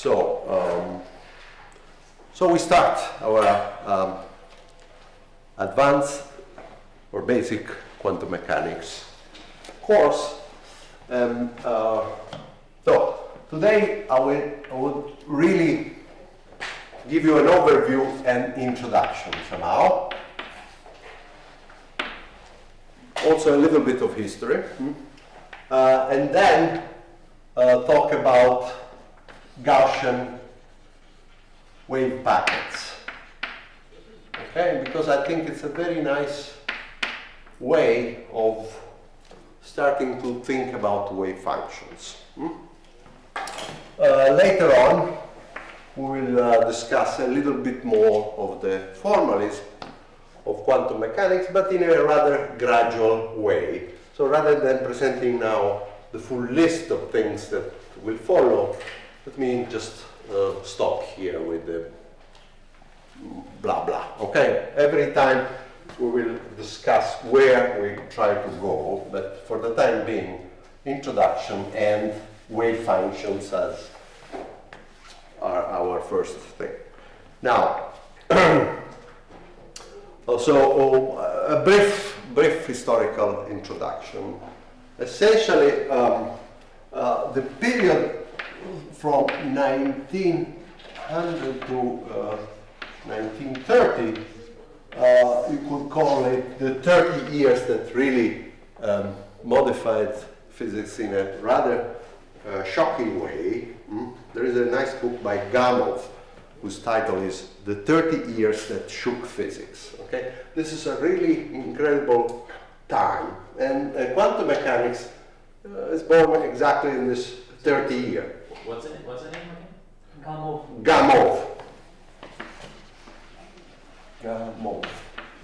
So we start our advanced or basic quantum mechanics course. So today I would really give you an overview and introduction somehow. Also a little bit of history. And then talk about Gaussian wave packets. Okay, because I think it's a very nice way of starting to think about wave functions. Later on, we will discuss a little bit more of the formalism of quantum mechanics, but in a rather gradual way. So rather than presenting now the full list of things that will follow, let me just stop here with the blah blah. Okay, every time we will discuss where we try to go, but for the time being, introduction and wave functions as are our first thing. Now, also a brief historical introduction. Essentially, the period from 1900 to 1930, you could call it the 30 years that really modified physics in a rather shocking way. There is a nice book by Gamov whose title is The 30 Years That Shook Physics. Okay? This is a really incredible time, and quantum mechanics is born exactly in this 30 year. What's the name again? Gamov.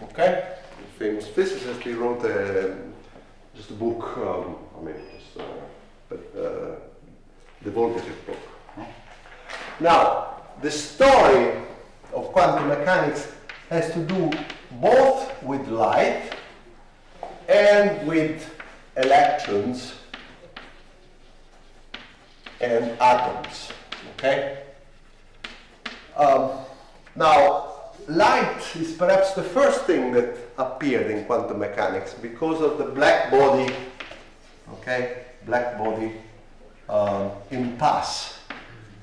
Okay? A famous physicist. He wrote just a book, divulgative book. Now, the story of quantum mechanics has to do both with light and with electrons and atoms. Okay? Now, light is perhaps the first thing that appeared in quantum mechanics because of the black body, okay, impasse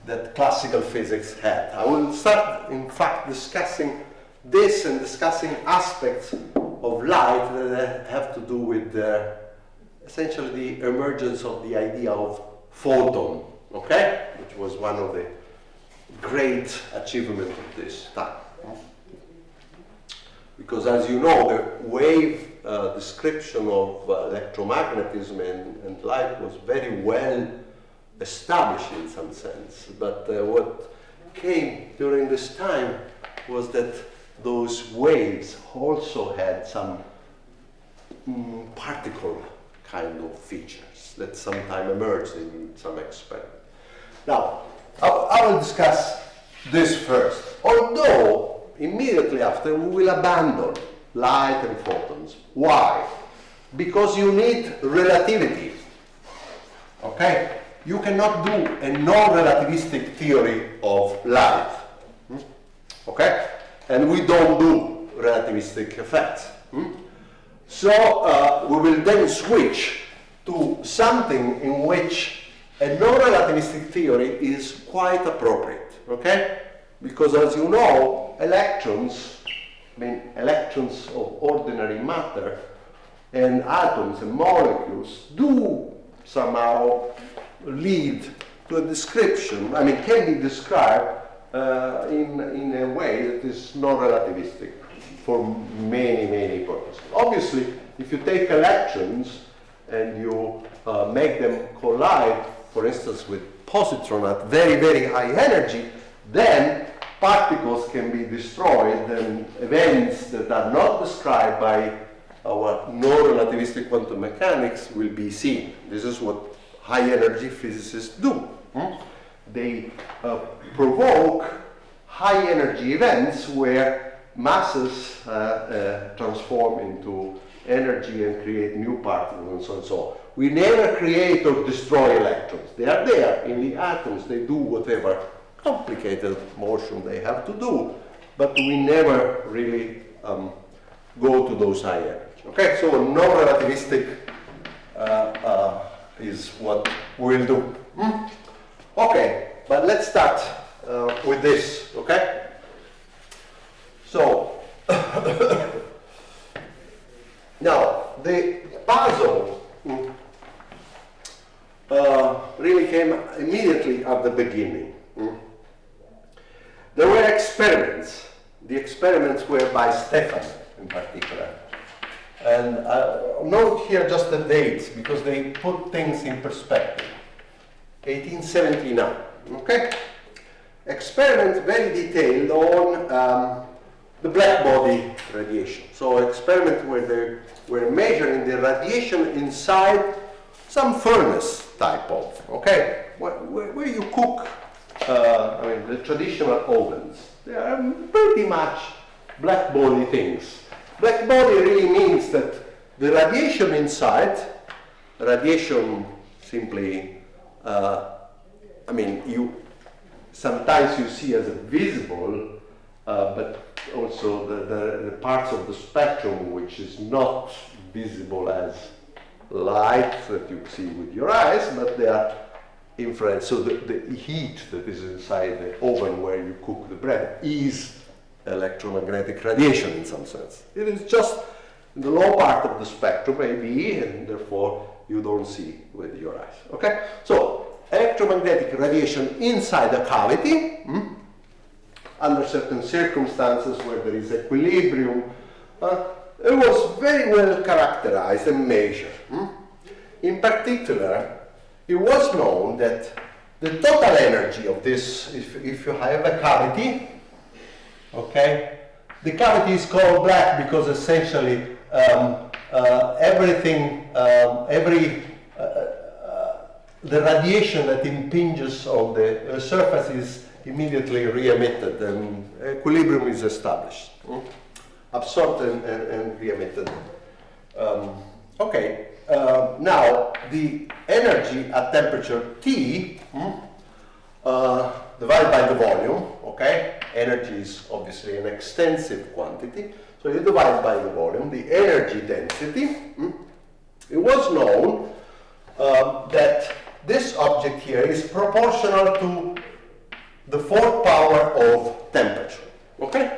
that classical physics had. I will start, in fact, discussing this and discussing aspects of light that have to do with essentially the emergence of the idea of photon, okay, which was one of the great achievements of this time. Because as you know, the wave description of electromagnetism and light was very well established in some sense. But what came during this time was that those waves also had some particle kind of features that sometime emerged in some experiment. Now, I will discuss this first. Although, immediately after, we will abandon light and photons. Why? Because you need relativity. Okay? You cannot do a non-relativistic theory of light. Okay? And we don't do relativistic effects. So we will then switch to something in which a non-relativistic theory is quite appropriate. Okay? Because as you know, electrons of ordinary matter and atoms and molecules do somehow lead to a description, can be described in a way that is non-relativistic for many purposes. Obviously, if you take electrons and you make them collide, for instance, with positron at very high energy, then particles can be destroyed and events that are not described by our non-relativistic quantum mechanics will be seen. This is what high energy physicists do. They provoke high energy events where masses transform into energy and create new particles and so on and so on. We never create or destroy electrons. They are there in the atoms. They do whatever complicated motion they have to do, but we never really go to those high energy. Okay, so non-relativistic is what we'll do. Okay, but let's start with this, okay? So, now, the puzzle really came immediately at the beginning. There were experiments. The experiments were by Stefan in particular. And note here just the dates because they put things in perspective. 1879, okay? Experiment very detailed on the black body radiation. So experiment where they were measuring the radiation inside some furnace type of, okay? Where you cook, I mean, the traditional ovens. They are pretty much black body things. Black body really means that the radiation inside, radiation simply, I mean, sometimes you see as visible, but also the parts of the spectrum which is not visible as light that you see with your eyes, but they are infrared. So the heat that is inside the oven where you cook the bread is electromagnetic radiation in some sense. It is just in the low part of the spectrum, maybe, and therefore you don't see with your eyes. Okay? So electromagnetic radiation inside a cavity, under certain circumstances where there is equilibrium, it was very well characterized and measured. In particular, it was known that the total energy of this, if you have a cavity, okay, the cavity is called black because essentially everything, the radiation that impinges on the surface is immediately re-emitted and equilibrium is established. Absorbed and re-emitted. Okay, now the energy at temperature T divided by the volume, okay? Energy is obviously an extensive quantity, so you divide by the volume, the energy density. It was known that this object here is proportional to the fourth power of temperature, okay?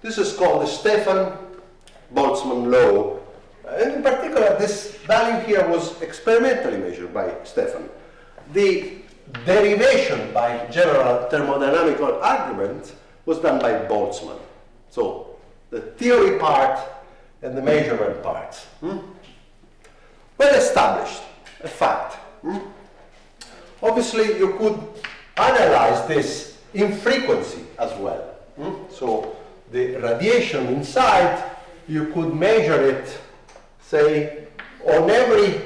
This is called the Stefan-Boltzmann law. And in particular, this value here was experimentally measured by Stefan. The derivation by general thermodynamical argument was done by Boltzmann. So the theory part and the measurement parts. Well established, a fact. Obviously, you could analyze this in frequency as well. So the radiation inside, you could measure it, say, on every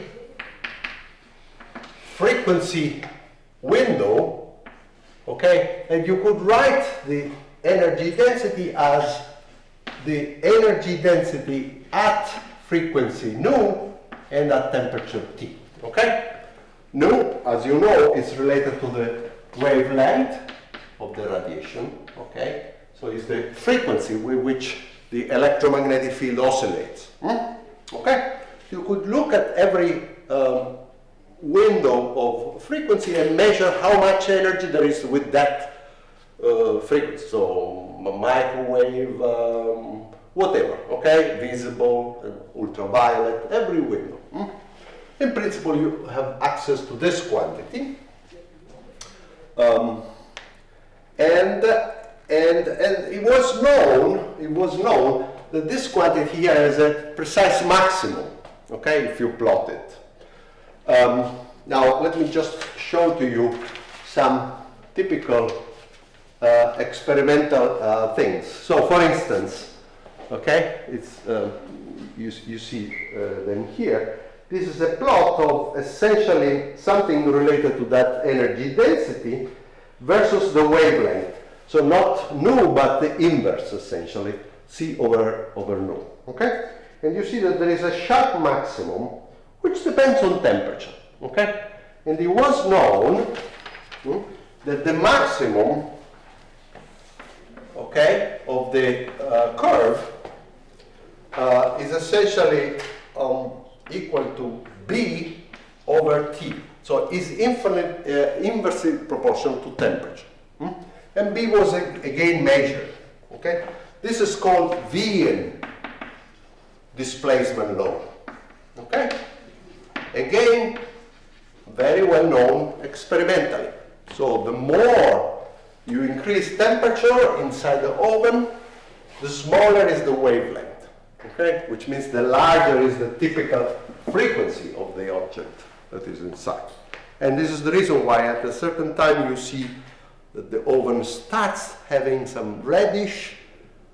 frequency window, okay, and you could write the energy density as the energy density at frequency nu and at temperature T, okay? Nu, as you know, is related to the wavelength of the radiation, okay? So it's the frequency with which the electromagnetic field oscillates. Okay? You could look at every window of frequency and measure how much energy there is with that frequency. So microwave, whatever, okay? Visible, ultraviolet, every window. In principle, you have access to this quantity. And it was known that this quantity here is a precise maximum, okay, if you plot it. Now, let me just show to you some typical experimental things. So, for instance, okay, it's, you see them here. This is a plot of essentially something related to that energy density versus the wavelength. So not nu, but the inverse, essentially, C over nu, okay? And you see that there is a sharp maximum, which depends on temperature, okay? And it was known that the maximum okay, of the curve is essentially equal to B over T. So it's inversely proportional to temperature. And B was again measured. Okay? This is called Vian displacement law. Okay? Again, very well known experimentally. So the more you increase temperature inside the oven, the smaller is the wavelength. Okay? Which means the larger is the typical frequency of the object that is inside. And this is the reason why at a certain time you see that the oven starts having some reddish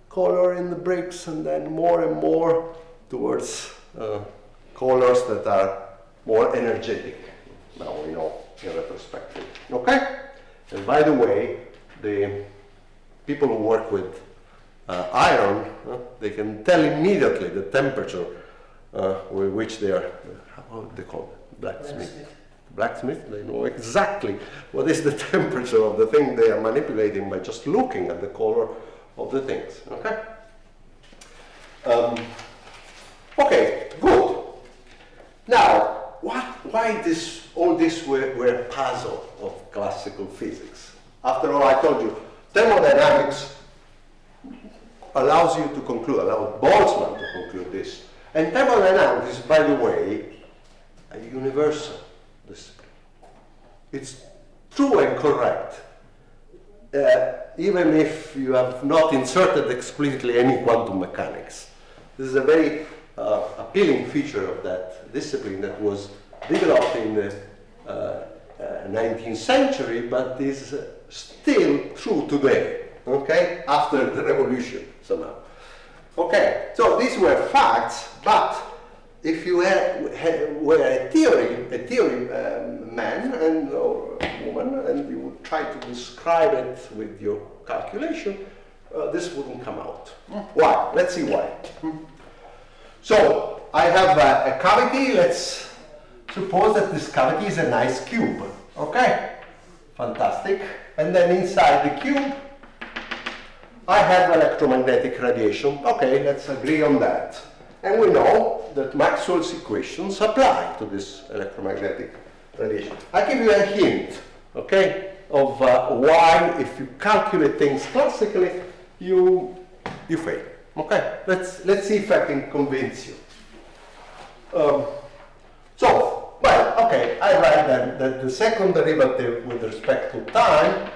color in the bricks, and then more and more towards colors that are more energetic. Now we know in retrospective. Okay? And by the way, the people who work with iron, they can tell immediately the temperature with which they are, how do they call it? Blacksmith, they know exactly what is the temperature of the thing they are manipulating by just looking at the color of the things. Okay? Okay, good. Now, why all this were a puzzle of classical physics? After all, I told you, thermodynamics allows you to conclude, allows Boltzmann to conclude this. And thermodynamics is, by the way, a universal discipline. It's true and correct, even if you have not inserted explicitly any quantum mechanics. This is a very appealing feature of that discipline that was developed in the 19th century, but is still true today, okay, after the revolution somehow. Okay, so these were facts, but if you were a theory man and or woman, and you would try to describe it with your calculation, this wouldn't come out. Why? Let's see why. So I have a cavity. Let's suppose that this cavity is a nice cube. Okay, fantastic. And then inside the cube, I have electromagnetic radiation. Okay, let's agree on that. And we know that Maxwell's equations apply to this electromagnetic radiation. I give you a hint, okay, of why, if you calculate things classically, you fail. Okay, let's see if I can convince you. Well, okay, I write then that the second derivative with respect to time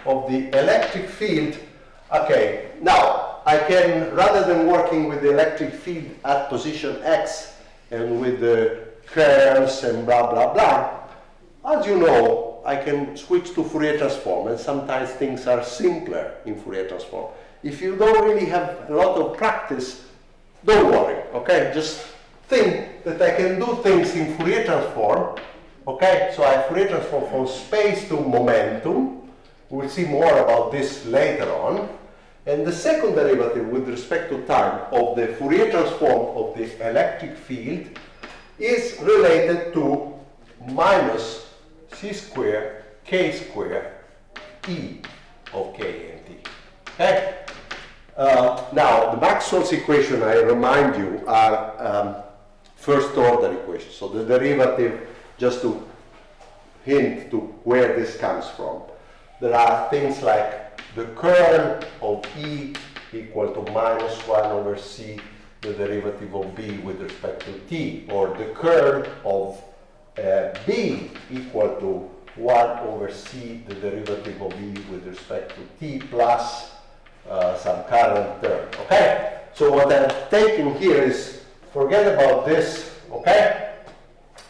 of the electric field. Okay, now I can, rather than working with the electric field at position x and with the currents and blah blah blah, as you know, I can switch to Fourier transform, and sometimes things are simpler in Fourier transform. If you don't really have a lot of practice, don't worry, okay? Just think that I can do things in Fourier transform, okay? So I Fourier transform from space to momentum. We'll see more about this later on. And the second derivative with respect to time of the Fourier transform of the electric field is related to minus c squared k squared E of k and t. Okay? Now, the Maxwell's equation, I remind you, are first order equations. So the derivative, just to hint to where this comes from, there are things like the curl of E equal to minus 1 over c, the derivative of B with respect to t, or the curl of B equal to 1 over c, the derivative of E with respect to t, plus some current term. Okay? So what I'm taking here is, forget about this, okay?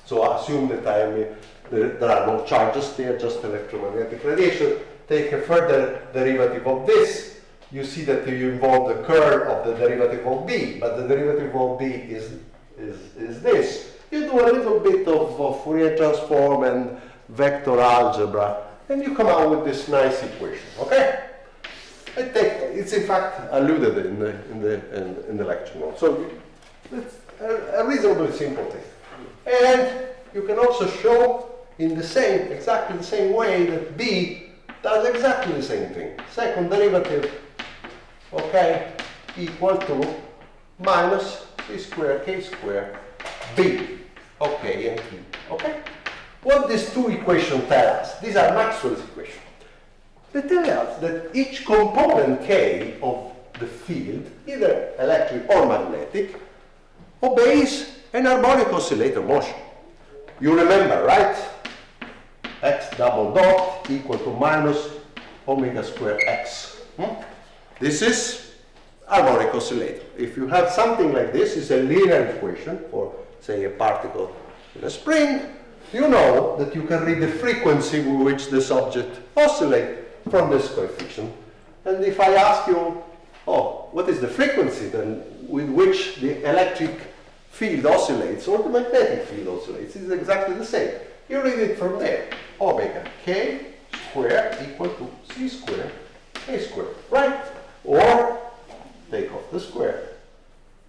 So assume that there are no charges there, just electromagnetic radiation. Take a further derivative of this. You see that you involve the curl of the derivative of B, but the derivative of B is this. You do a little bit of Fourier transform and vector algebra, and you come out with this nice equation, okay? It's in fact alluded in the lecture notes. So it's a reasonably simple thing. And you can also show in exactly the same way that B does exactly the same thing. Second derivative okay, equal to minus C square K square B, okay, and T, okay? What these two equations tell us? These are Maxwell's equations. They tell us that each component K of the field, either electric or magnetic, obeys an harmonic oscillator motion. You remember, right? X double dot equal to minus omega square X. This is harmonic oscillator. If you have something like this, it's a linear equation for, say, a particle in a spring, you know that you can read the frequency with which this object oscillates from this coefficient. And if I ask you, oh, what is the frequency then with which the electric field oscillates or the magnetic field oscillates, it's exactly the same. You read it from there. Omega K square equal to C square K square, right? Or take off the square,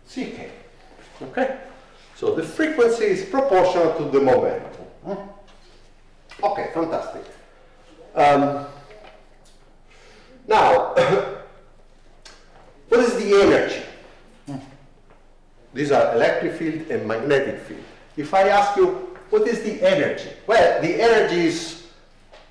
CK, okay? So the frequency is proportional to the momentum. Okay, fantastic. Now, what is the energy? These are electric field and magnetic field. If I ask you, what is the energy? Well, the energy is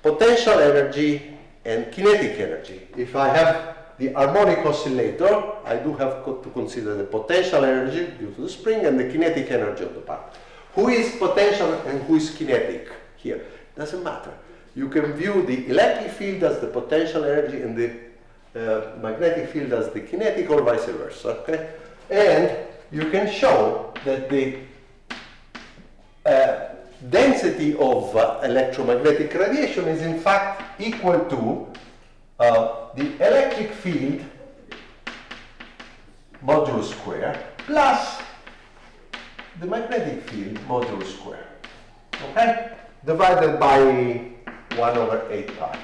potential energy and kinetic energy. If I have the harmonic oscillator, I do have to consider the potential energy due to the spring and the kinetic energy of the part. Who is potential and who is kinetic here? Doesn't matter. You can view the electric field as the potential energy and the magnetic field as the kinetic, or vice versa, okay? And you can show that the density of electromagnetic radiation is in fact equal to the electric field modulus square plus the magnetic field modulus square, okay? Divided by 1 over 8 pi,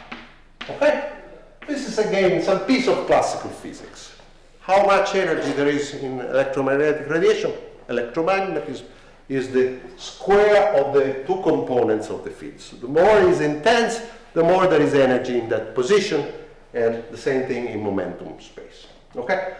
okay? This is again some piece of classical physics. How much energy there is in electromagnetic radiation? Electromagnetism is the square of the two components of the field. So the more it is intense, the more there is energy in that position, and the same thing in momentum space. Okay?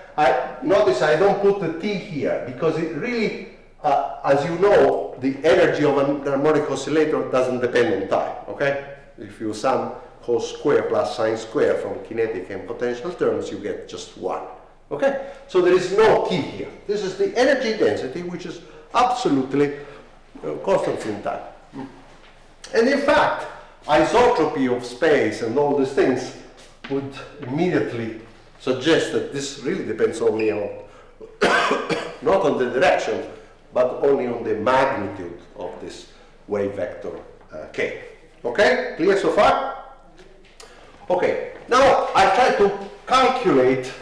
Notice I don't put the T here because it really, as you know, the energy of an harmonic oscillator doesn't depend on time. Okay? If you sum cos square plus sine square from kinetic and potential terms, you get just 1. Okay? So there is no T here. This is the energy density, which is absolutely constant in time. And in fact, isotropy of space and all these things would immediately suggest that this really depends only on, not on the direction, but only on the magnitude of this wave vector k. Okay? Clear so far? Okay. Now I try to calculate,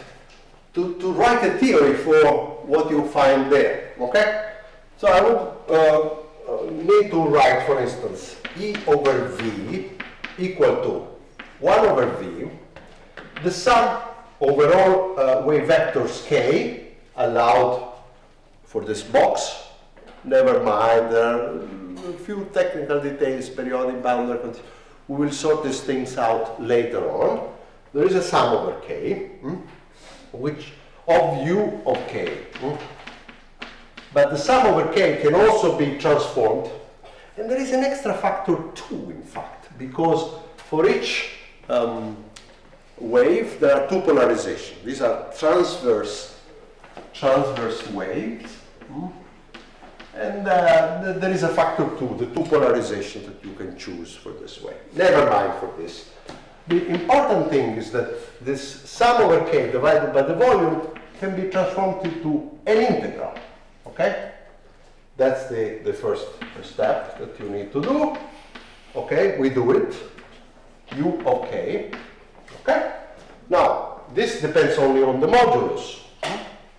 to write a theory for what you find there. Okay? So I would need to write, for instance, E over V equal to 1 over V, the sum over all wave vectors k allowed for this box. Never mind, there are a few technical details, periodic boundary conditions. We will sort these things out later on. There is a sum over k, which of u of k. But the sum over k can also be transformed, and there is an extra factor 2, in fact, because for each wave there are 2 polarizations. These are transverse waves, and there is a factor 2, the 2 polarizations that you can choose for this wave. Never mind for this. The important thing is that this sum over k divided by the volume can be transformed into an integral. Okay? That's the first step that you need to do. Okay, we do it. U of k. Okay? Now, this depends only on the modulus.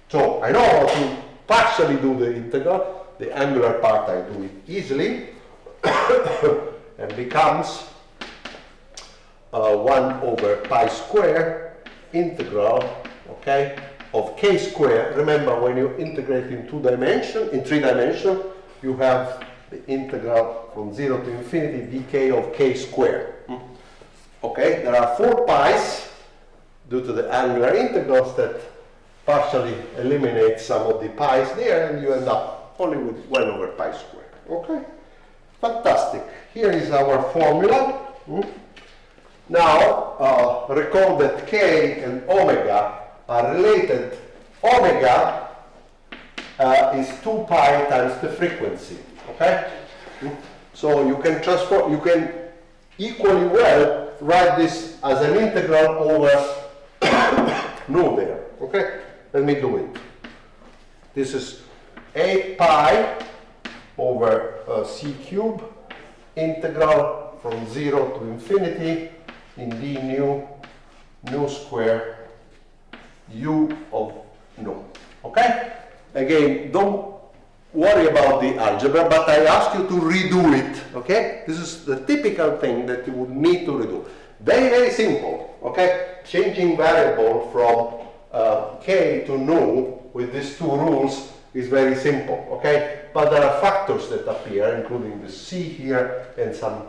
So, I know how to partially do the integral. The angular part I do it easily. And becomes 1 over pi square integral, okay, of k square. Remember, when you integrate in 3 dimensions, you have the integral from 0 to infinity dk of k square. Okay, there are 4 pi's due to the angular integrals that partially eliminate some of the pi's there, and you end up only with 1 over pi squared. Okay? Fantastic. Here is our formula. Now, recall that k and omega are related. Omega is 2 pi times the frequency. Okay? So you can transform, you can equally well write this as an integral over nu there. Okay? Let me do it. This is 8 pi over c cube integral from 0 to infinity in d nu square u of nu. Okay? Again, don't worry about the algebra, but I ask you to redo it. Okay? This is the typical thing that you would need to redo. Very, very simple. Okay? Changing variable from k to nu with these two rules is very simple. Okay? But there are factors that appear, including the c here and some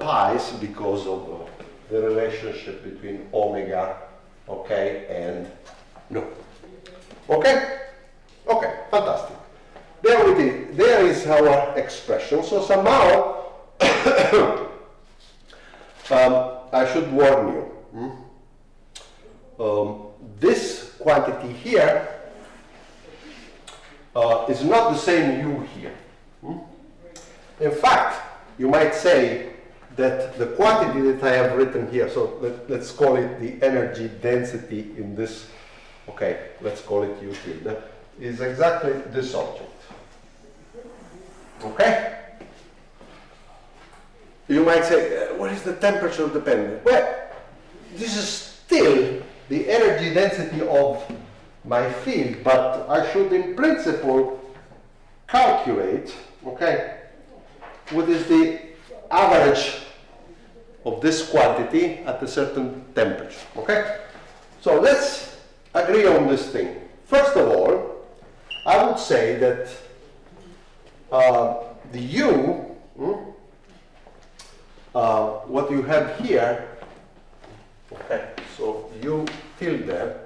pi's because of the relationship between omega, okay, and nu. Okay? Okay, fantastic. There it is. There is our expression. So somehow I should warn you. This quantity here is not the same u here. In fact, you might say that the quantity that I have written here, so let's call it the energy density in this, okay, let's call it u tilde, is exactly this object. Okay? You might say, what is the temperature dependent? Well, this is still the energy density of my field, but I should in principle calculate, okay, what is the average of this quantity at a certain temperature. Okay? So let's agree on this thing. First of all, I would say that the u, what you have here, okay, so u tilde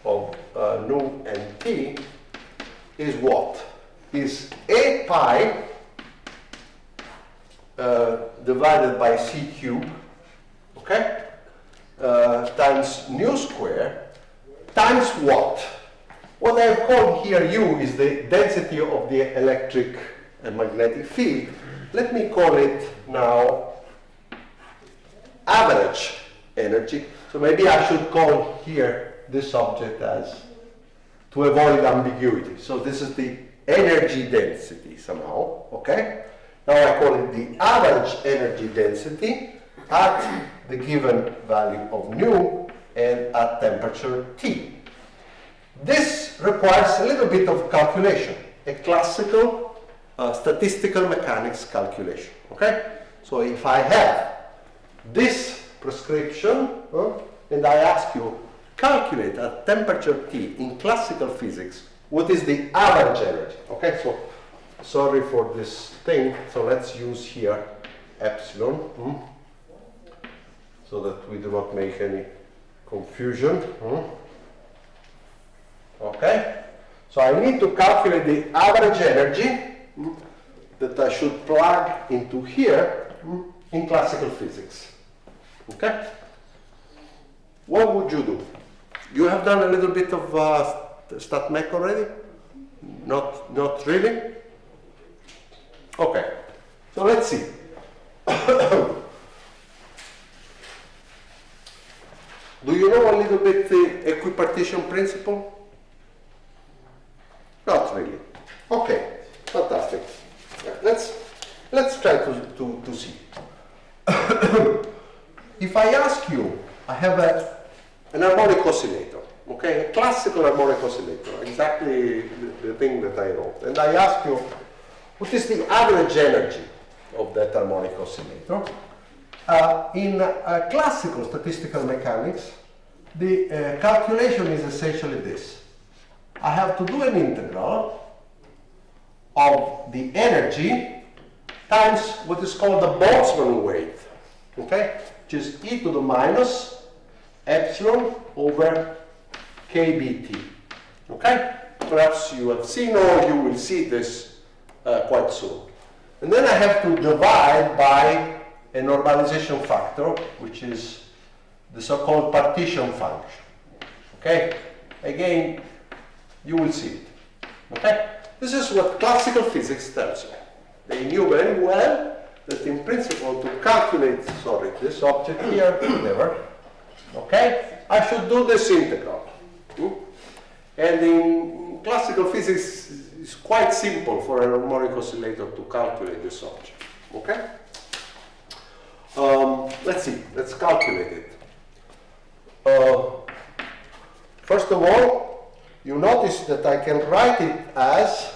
of nu and t is what? Is 8 pi divided by c cube, okay, times nu square, times what? What I have called here u is the density of the electric and magnetic field. Let me call it now average energy. So maybe I should call here this object as, to avoid ambiguity. So this is the energy density somehow, okay? Now I call it the average energy density at the given value of nu and at temperature T. This requires a little bit of calculation, a classical statistical mechanics calculation, okay? So if I have this prescription and I ask you, calculate at temperature T in classical physics, what is the average energy, okay? So sorry for this thing, so let's use here epsilon so that we do not make any confusion. Okay, so I need to calculate the average energy that I should plug into here in classical physics. Okay, what would you do? You have done a little bit of StatMech already? Not really? Okay, so let's see. Do you know a little bit the equipartition principle? Not really. Okay, fantastic. Let's try to see. If I ask you, I have an harmonic oscillator, okay, a classical harmonic oscillator, exactly the thing that I wrote, and I ask you, what is the average energy of that harmonic oscillator? In classical statistical mechanics, the calculation is essentially this. I have to do an integral of the energy times what is called the Boltzmann weight, okay, which is e to the minus epsilon over kBt. Okay? Perhaps you have seen or you will see this quite soon. And then I have to divide by a normalization factor, which is the so-called partition function. Okay? Again, you will see it. Okay? This is what classical physics tells you. They knew very well that in principle to calculate, sorry, this object here, whatever, okay, I should do this integral. And in classical physics, it's quite simple for an harmonic oscillator to calculate this object. Okay? Let's see, let's calculate it. First of all, you notice that I can write it as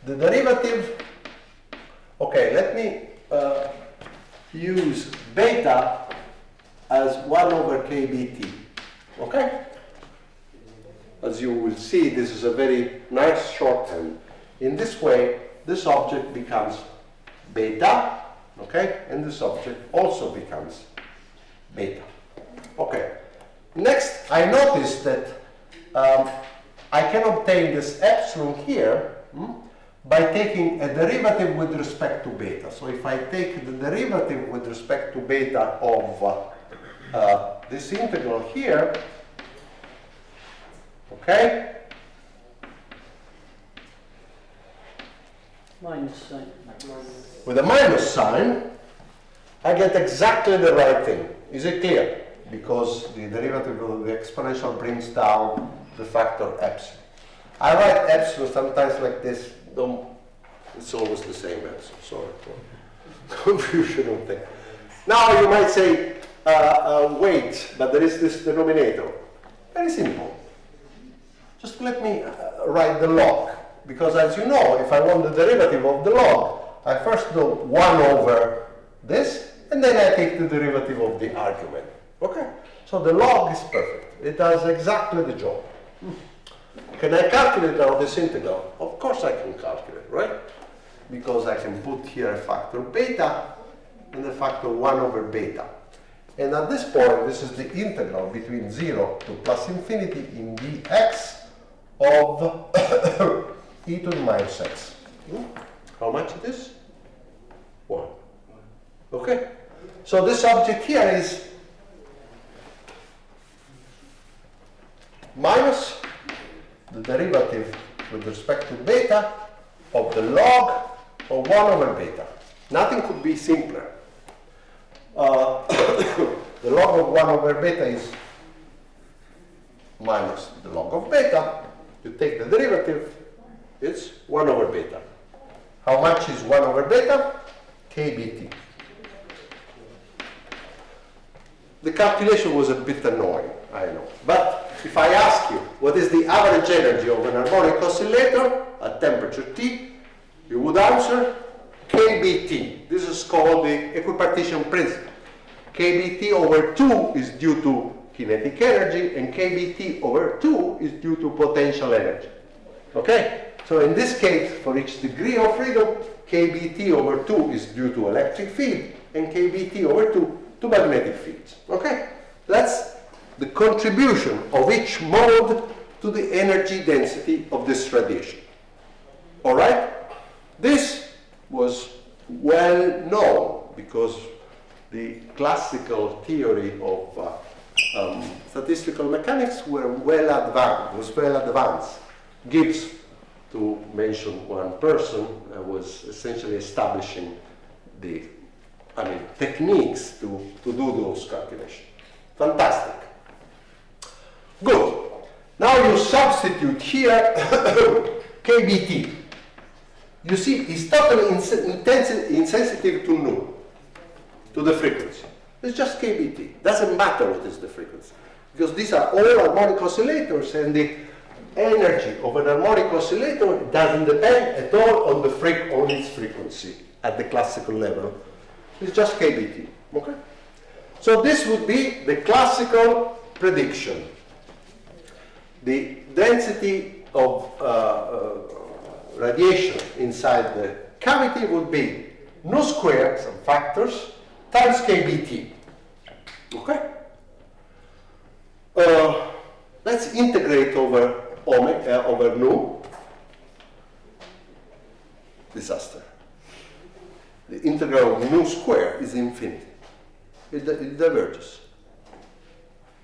the derivative. Okay, let me use beta as 1 over kBt. Okay? As you will see, this is a very nice shorthand. In this way, this object becomes beta, okay? And this object also becomes beta. Okay. Next, I notice that I can obtain this epsilon here by taking a derivative with respect to beta. So if I take the derivative with respect to beta of this integral here, okay? Minus sign. With a minus sign, I get exactly the right thing. Is it clear? Because the derivative of the exponential brings down the factor epsilon. I write epsilon sometimes like this. It's always the same epsilon. Sorry for confusion of things. Now you might say, wait, but there is this denominator. Very simple. Just let me write the log. Because as you know, if I want the derivative of the log, I first do 1 over this, and then I take the derivative of the argument. Okay? So the log is perfect. It does exactly the job. Can I calculate now this integral? Of course I can calculate, right? Because I can put here a factor beta and a factor 1 over beta. And at this point, this is the integral between 0 to plus infinity in dx of e to the minus x. How much it is? 1. Okay? So this object here is minus the derivative with respect to beta of the log of 1 over beta. Nothing could be simpler. The log of 1 over beta is minus the log of beta. You take the derivative, it's 1 over beta. How much is 1 over beta? kBt. The calculation was a bit annoying, I know. But if I ask you what is the average energy of an harmonic oscillator at temperature T, you would answer kBt. This is called the Equipartition Principle. kBt over 2 is due to kinetic energy, and kBt over 2 is due to potential energy. Okay? So in this case, for each degree of freedom, kBt over 2 is due to electric field, and kBt over 2 to magnetic fields. Okay? That's the contribution of each mode to the energy density of this radiation. All right? This was well known because the classical theory of statistical mechanics was well advanced. Gibbs, to mention one person, was essentially establishing the techniques to do those calculations. Fantastic. Good. Now you substitute here kBt. You see, it's totally insensitive to nu, to the frequency. It's just kBt. Doesn't matter what is the frequency. Because these are all harmonic oscillators, and the energy of an harmonic oscillator doesn't depend at all on its frequency at the classical level. It's just kBt. Okay? So this would be the classical prediction. The density of radiation inside the cavity would be nu squared, some factors, times kBt. Okay? let's integrate over omega, over nu. Disaster. The integral of nu square is infinity. It diverges.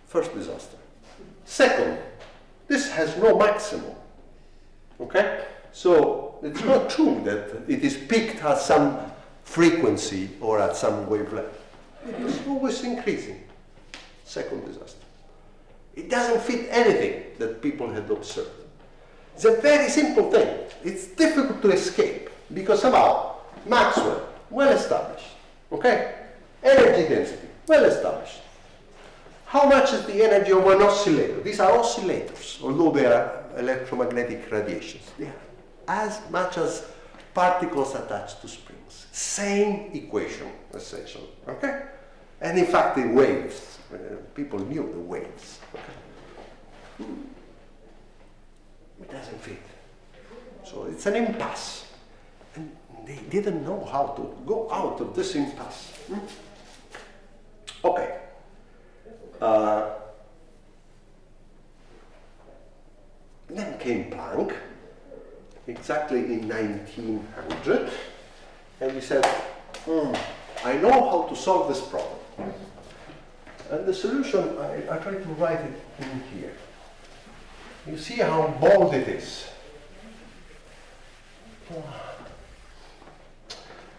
First disaster. Second, this has no maximum. Okay? So it's not true that it is peaked at some frequency or at some wavelength. It is always increasing. Second disaster. It doesn't fit anything that people had observed. It's a very simple thing. It's difficult to escape because somehow Maxwell, well established. Okay? Energy density, well established. How much is the energy of an oscillator? These are oscillators, although they are electromagnetic radiations. They are as much as particles attached to springs. Same equation, essentially. Okay? And in fact, the waves, people knew the waves. Okay? It doesn't fit. So it's an impasse. And they didn't know how to go out of this impasse. Okay. Then came Planck, exactly in 1900, and he said, I know how to solve this problem. And the solution, I try to write it in here. You see how bold it is.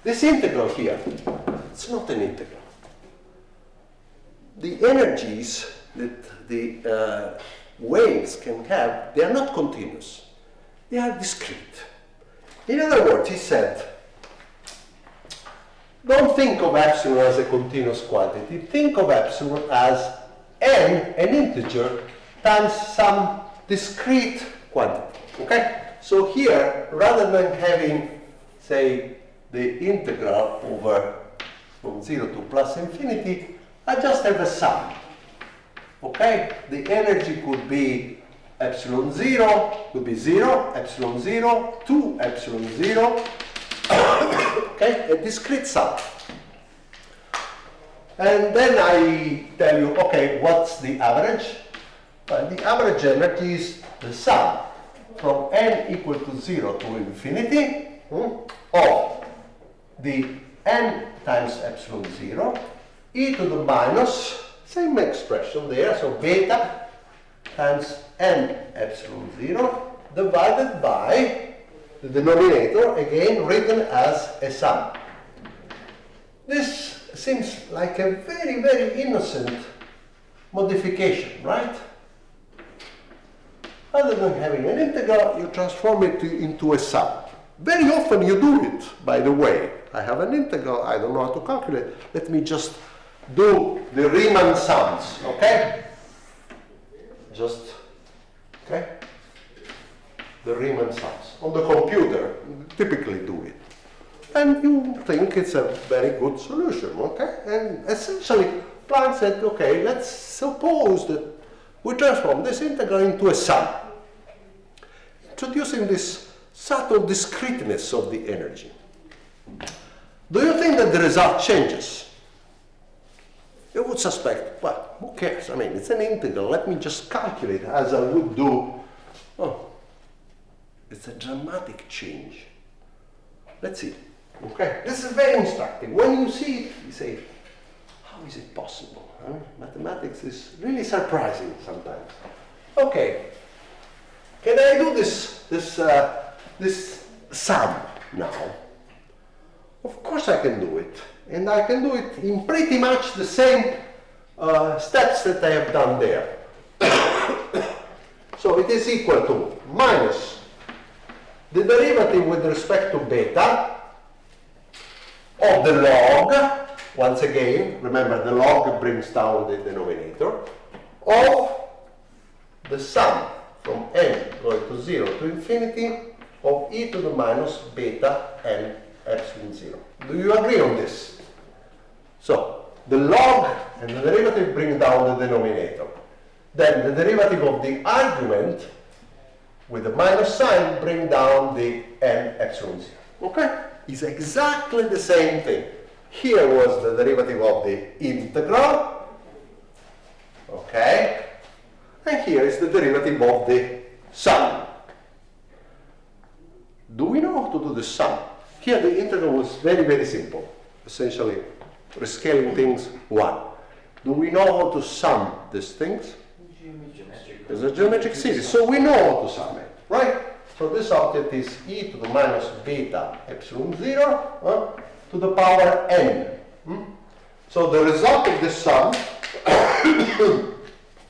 This integral here, it's not an integral. The energies that the waves can have, they are not continuous. They are discrete. In other words, he said, don't think of epsilon as a continuous quantity. Think of epsilon as n, an integer, times some discrete quantity. Okay? So here, rather than having, say, the integral over from 0 to plus infinity, I just have a sum. Okay? The energy could be epsilon 0, could be 0, epsilon 0, 2 epsilon 0. Okay? A discrete sum. And then I tell you, okay, what's the average? Well, the average energy is the sum from n equal to 0 to infinity of the n times epsilon 0 e to the minus, same expression there, so beta times n epsilon 0 divided by the denominator, again written as a sum. This seems like a very, very innocent modification, right? Other than having an integral, you transform it into a sum. Very often you do it, by the way. I have an integral, I don't know how to calculate. Let me just do the Riemann sums, okay? Just, okay? The Riemann sums. On the computer, you typically do it. And you think it's a very good solution, okay? And essentially, Planck said, okay, let's suppose that we transform this integral into a sum, introducing this subtle discreteness of the energy. Do you think that the result changes? You would suspect, well, who cares? I mean, it's an integral. Let me just calculate as I would do. Oh, it's a dramatic change. Let's see. Okay, this is very instructive. When you see it, you say, how is it possible? Huh? Mathematics is really surprising sometimes. Okay, can I do this sum now? Of course I can do it. And I can do it in pretty much the same steps that I have done there. So it is equal to minus the derivative with respect to beta of the log, once again, remember the log brings down the denominator, of the sum from n going to 0 to infinity of e to the minus beta n epsilon 0. Do you agree on this? So, the log and the derivative bring down the denominator. Then the derivative of the argument with the minus sign bring down the n epsilon 0. Okay? It's exactly the same thing. Here was the derivative of the integral. Okay? And And here is the derivative of the sum. Do we know how to do the sum? Here the integral was very, very simple. Essentially, rescaling things 1. Do we know how to sum these things? It's a geometric series, so we know how to sum it, right? So this object is e to the minus beta epsilon 0 to the power n. So the result of this sum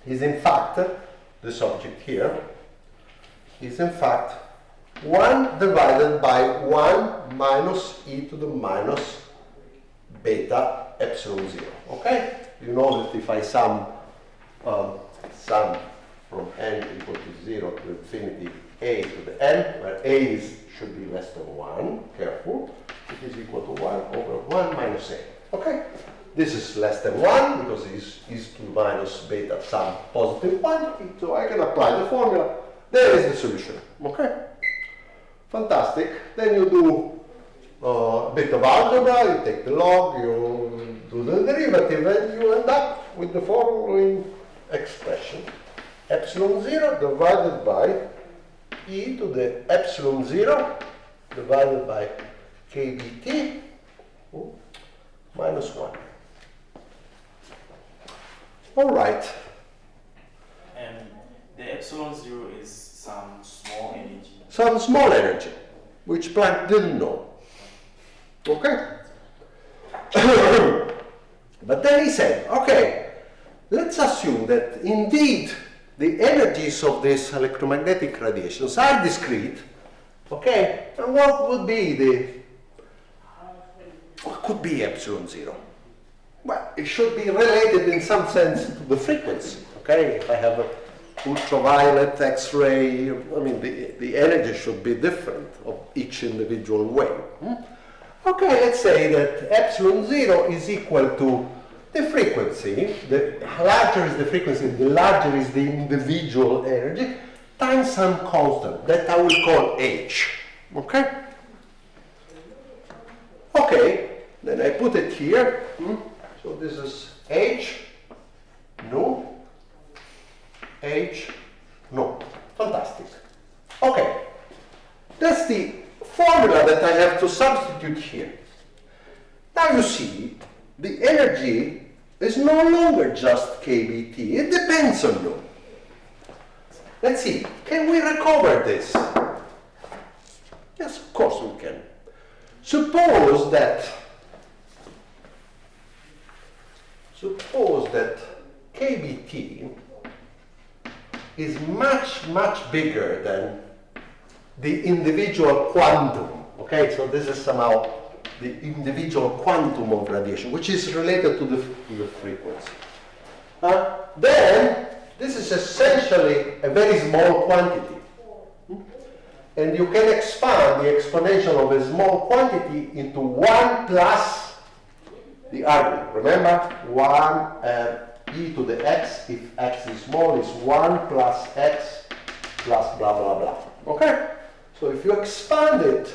is in fact, this object here, is in fact 1 divided by 1 minus e to the minus beta epsilon 0. Okay? You know that if I sum from n equal to 0 to infinity a to the n, where a should be less than 1, careful, it is equal to 1 over 1 minus a. Okay? This is less than 1 because is to minus beta some positive quantity, so I can apply the formula. There is the solution. Okay? Fantastic. Then you do a bit of algebra, you take the log, you do the derivative, and you end up with the following expression. Epsilon 0 divided by e to the epsilon 0 divided by kBt minus 1. All right. And the epsilon 0 is some small energy. Some small energy, which Planck didn't know. Okay? But then he said, okay, let's assume that indeed the energies of these electromagnetic radiations are discrete. Okay? And what would be what could be epsilon 0? Well, it should be related in some sense to the frequency. Okay? If I have a ultraviolet, X-ray, I mean, the energy should be different of each individual wave. Okay, let's say that epsilon 0 is equal to the frequency. The larger is the frequency, the larger is the individual energy, times some constant that I will call h. Okay? Okay, then I put it here. So this is h, no, h, no. Fantastic. Okay, that's the formula that I have to substitute here. Now you see, the energy is no longer just kBt, it depends on you. Let's see, can we recover this? Yes, of course we can. Suppose that kBt is much, much bigger than the individual quantum. Okay, so this is somehow the individual quantum of radiation, which is related to the frequency. Then this is essentially a very small quantity. And you can expand the exponential of a small quantity into 1 plus the argument. Remember, 1 e to the x, if x is small, is 1 plus x plus blah, blah, blah. Okay? So if you expand it,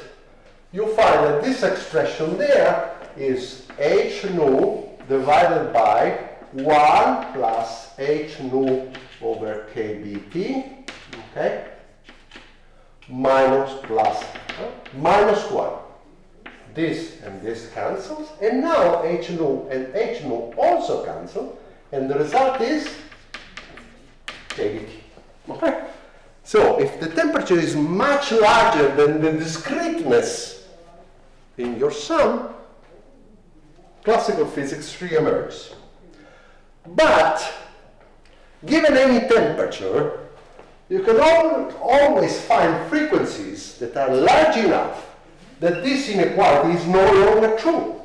you find that this expression there is h nu divided by 1 plus h nu over kBt, okay, minus 1. This and this cancels, and now h nu and h nu also cancel, and the result is kBt. Okay? So if the temperature is much larger than the discreteness in your sum, classical physics reemerges. But given any temperature, you can always find frequencies that are large enough that this inequality is no longer true.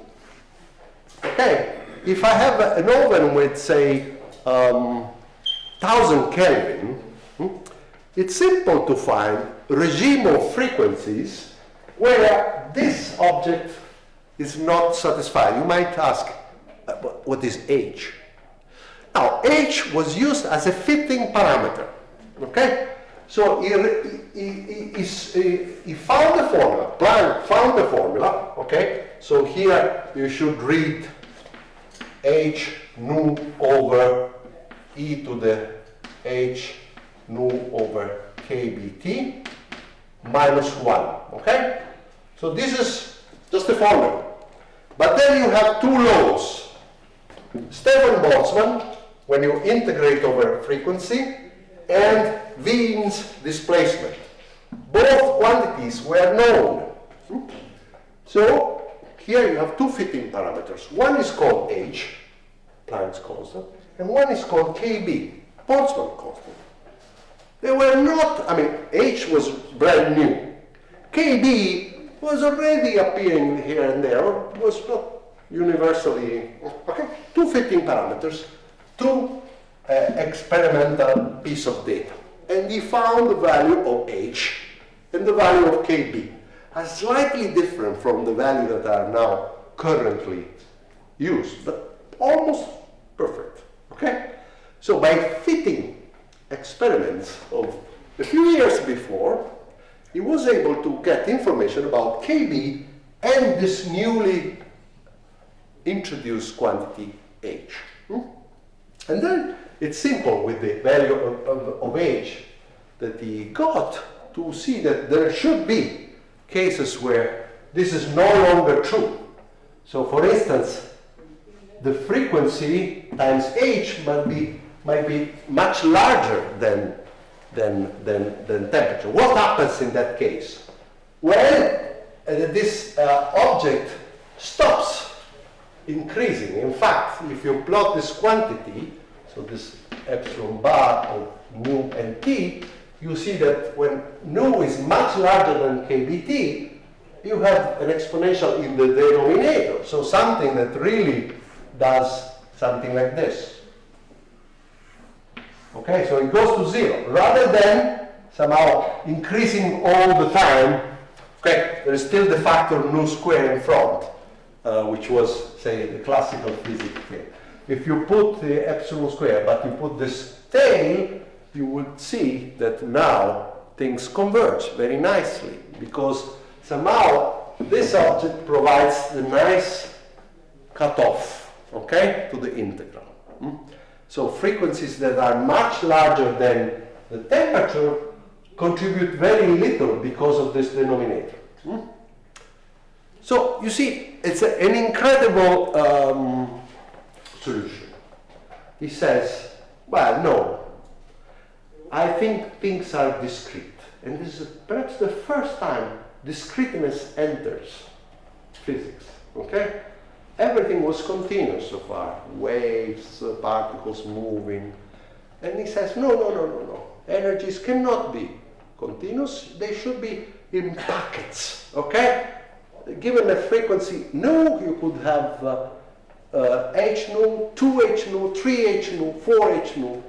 Okay? If I have an oven with, say, 1000 Kelvin, it's simple to find a regime of frequencies where this object is not satisfied. You might ask, what is h? Now, h was used as a fitting parameter. Okay? So he found the formula, Planck found the formula, okay? So here you should read h nu over e to the h KBT minus 1, okay? So this is just a formula. But then you have two laws. Stefan-Boltzmann, when you integrate over frequency, and Wien's displacement. Both quantities were known. So here you have two fitting parameters. One is called H, Planck's constant, and one is called KB, Boltzmann constant. They were not, I mean, H was brand new. KB was already appearing here and there, was not universally, okay? Two fitting parameters, two experimental piece of data. And he found the value of H and the value of KB are slightly different from the value that are now currently used, but almost perfect, okay? So by fitting experiments of a few years before, he was able to get information about KB and this newly introduced quantity H. And then it's simple with the value of H that he got to see that there should be cases where this is no longer true. So for instance, the frequency times H might be much larger than temperature. What happens in that case? Well, this object stops increasing. In fact, if you plot this quantity, so this epsilon bar of nu and t, you see that when nu is much larger than kBt, you have an exponential in the denominator. So something that really does something like this. Okay, so it goes to 0. Rather than somehow increasing all the time, okay, there is still the factor nu square in front, which was, say, the classical physics thing. If you put the epsilon square, but you put this tail, you would see that now things converge very nicely, because somehow this object provides the nice cutoff, okay, to the integral. So frequencies that are much larger than the temperature contribute very little because of this denominator. So you see, it's an incredible solution. He says, well, no, I think things are discrete. And this is perhaps the first time discreteness enters physics, okay? Everything was continuous so far, waves, particles moving. And he says, no. Energies cannot be continuous, they should be in packets, okay? Given a frequency nu, you could have h nu, 2h nu, 3h nu, 4h nu.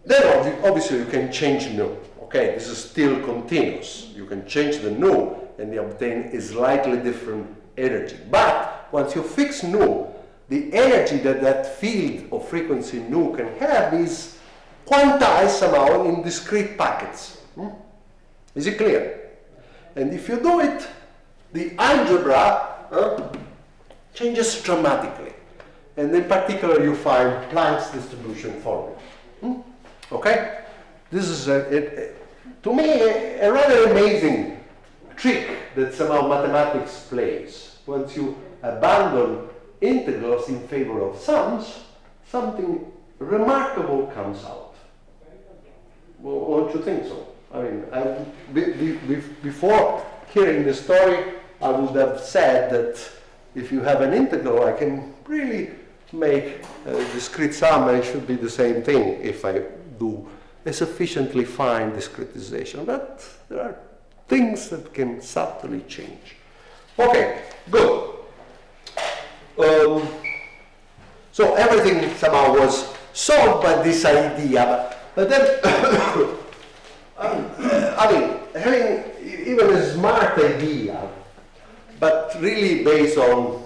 Then obviously you can change nu, okay? This is still continuous. You can change the nu and you obtain a slightly different energy. But once you fix nu, the energy that that field of frequency nu can have is quantized somehow in discrete packets. Is it clear? And if you do it, the algebra changes dramatically. And in particular, you find Planck's distribution formula. Okay? This is, to me, a rather amazing trick that somehow mathematics plays. Once you abandon integrals in favor of sums, something remarkable comes out. Well, don't you think so? I mean, before hearing the story, I would have said that if you have an integral, I can really make a discrete sum, and it should be the same thing if I do a sufficiently fine discretization. But there are things that can subtly change. Okay, good. So everything somehow was solved by this idea, but then, I mean, having even a smart idea, but really based on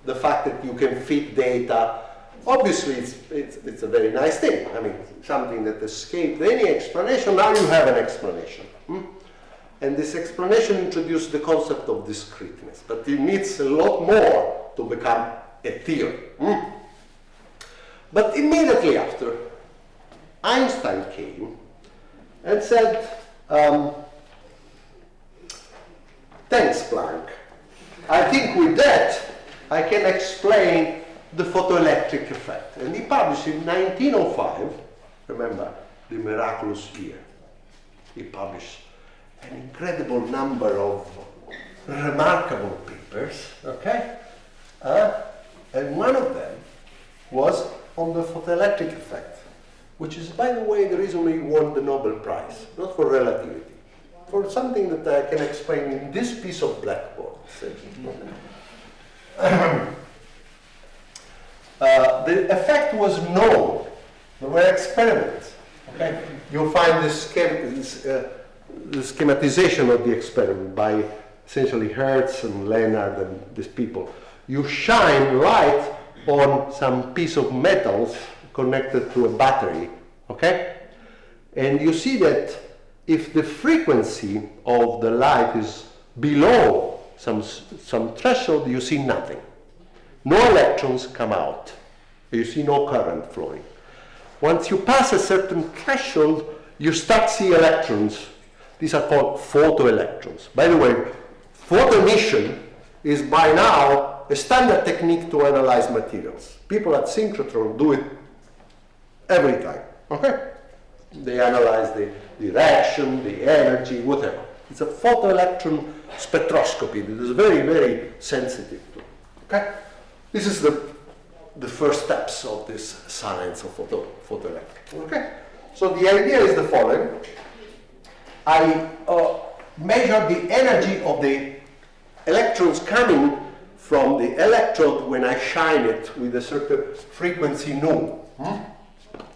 the fact that you can fit data, obviously it's a very nice thing. I mean, something that escaped any explanation, now you have an explanation. And this explanation introduced the concept of discreteness, but it needs a lot more to become a theory. But immediately after, Einstein came and said, Thanks, Planck. I think with that, I can explain the photoelectric effect. And he published in 1905, remember, the miraculous year. He published an incredible number of remarkable papers, okay? And one of them was on the photoelectric effect, which is, by the way, the reason we won the Nobel Prize, not for relativity, for something that I can explain in this piece of blackboard. The effect was known. There were experiments. Okay? You'll find the schematization of the experiment by essentially Hertz and Leonard and these people. You shine light on some piece of metals connected to a battery, okay? And you see that if the frequency of the light is below some threshold, you see nothing. No electrons come out. You see no current flowing. Once you pass a certain threshold, you start to see electrons. These are called photoelectrons. By the way, photoemission is by now a standard technique to analyze materials. People at synchrotron do it every time, okay? They analyze the direction, the energy, whatever. It's a photoelectron spectroscopy that is very, very sensitive to, okay? This is the first steps of this science of photoelectric, okay? So the idea is the following. I measure the energy of the electrons coming from the electrode when I shine it with a certain frequency nu.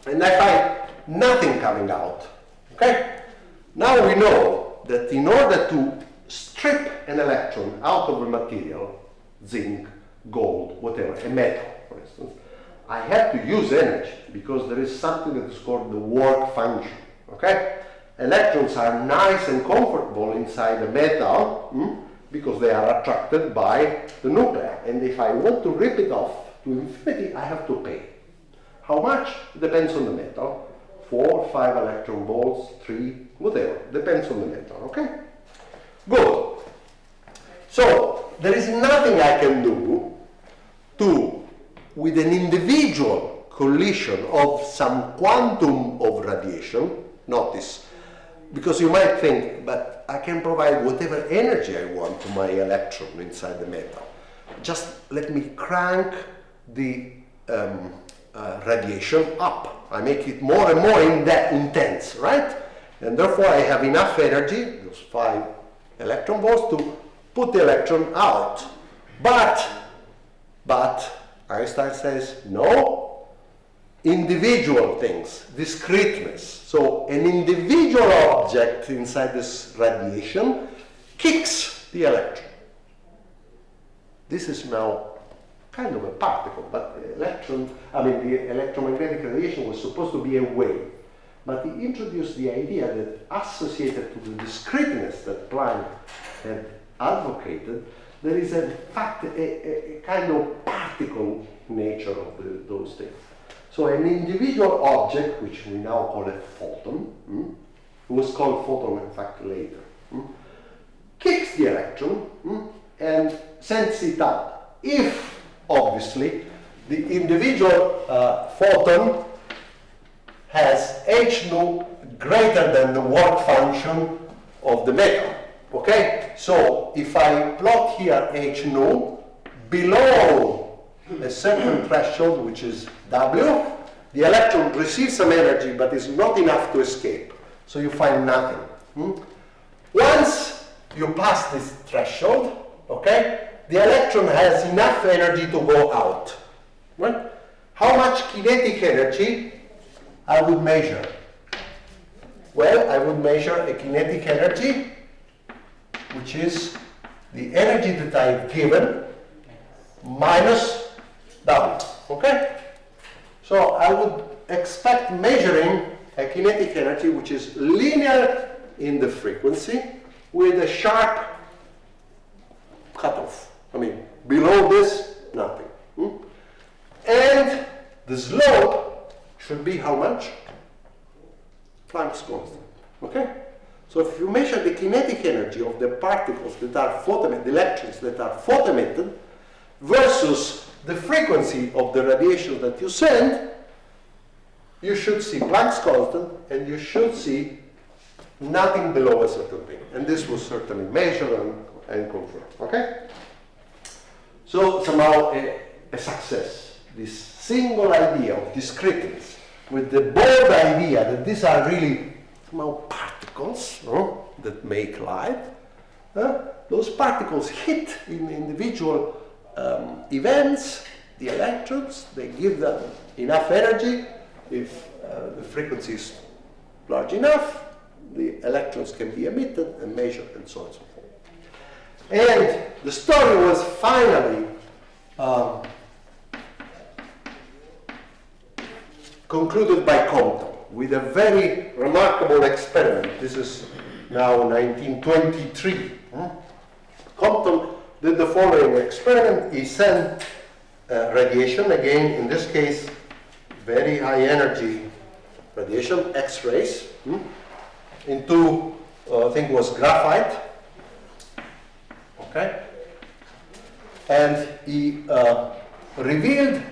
And I find nothing coming out. Okay? Now we know that in order to strip an electron out of a material, zinc, gold, whatever, a metal, for instance, I have to use energy because there is something that is called the work function. Okay? Electrons are nice and comfortable inside the metal because they are attracted by the nuclei. And if I want to rip it off to infinity, I have to pay. How much? Depends on the metal. 4, 5 electron volts, 3, whatever. Depends on the metal, okay? Good. So, there is nothing I can do with an individual collision of some quantum of radiation. Notice, because you might think, but I can provide whatever energy I want to my electron inside the metal. Just let me crank the radiation up. I make it more and more intense, right? And therefore I have enough energy, those 5 electron volts, to put the electron out. But Einstein says, no, individual things, discreteness. So an individual object inside this radiation kicks the electron. This is now kind of a particle, but the electromagnetic radiation was supposed to be a wave. But he introduced the idea that associated to the discreteness that Planck had advocated, there is in fact a kind of particle nature of those things. So an individual object, which we now call a photon, was called photon in fact later, kicks the electron and sends it out. If, obviously, the individual photon has h nu greater than the work function of the metal. Okay? So if I plot here h nu below a certain threshold, which is W, the electron receives some energy but is not enough to escape. So you find nothing. Once you pass this threshold, okay, the electron has enough energy to go out. Right? How much kinetic energy I would measure? Well, I would measure a kinetic energy, which is the energy that I've given minus W. Okay? So I would expect measuring a kinetic energy which is linear in the frequency with a sharp cutoff. I mean, below this, nothing. And the slope should be how much? Planck's constant. Okay? So if you measure the kinetic energy of the particles that are photoemitted, the electrons that are photoemitted, versus the frequency of the radiation that you send, you should see Planck's constant, and you should see nothing below a certain thing. And this was certainly measured and confirmed. Okay? So somehow a success. This single idea of discreteness, with the bold idea that these are really somehow particles, no, that make light. Those particles hit in individual events, the electrons, they give them enough energy. If the frequency is large enough, the electrons can be emitted and measured, and so on and so forth. And the story was finally concluded by Compton with a very remarkable experiment. This is now 1923. Compton did the following experiment. He sent radiation, again in this case very high energy radiation, X-rays, into I think it was graphite. Okay, and he revealed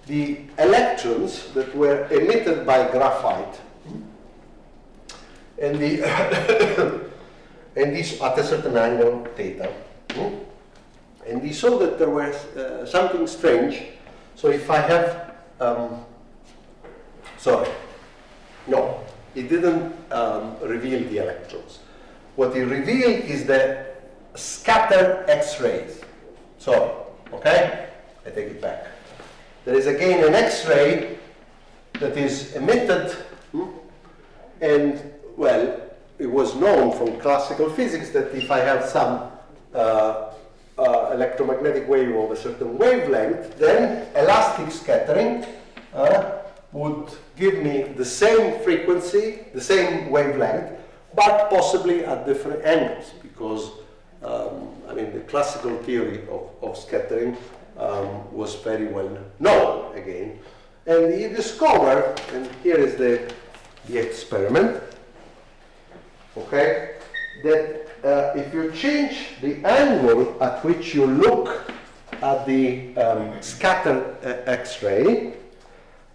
the electrons that were emitted by graphite, and and this at a certain angle theta, and he saw that there was something strange. So if I have sorry, no, he didn't reveal the electrons. What he revealed is the scattered X-rays. So, okay, I take it back. There is again an X-ray that is emitted, and well, it was known from classical physics that if I have some electromagnetic wave of a certain wavelength, then elastic scattering would give me the same frequency, the same wavelength, but possibly at different angles, because I mean the classical theory of scattering was very well known again. And he discovered, and here is the experiment, okay, that if you change the angle at which you look at the scattered X-ray,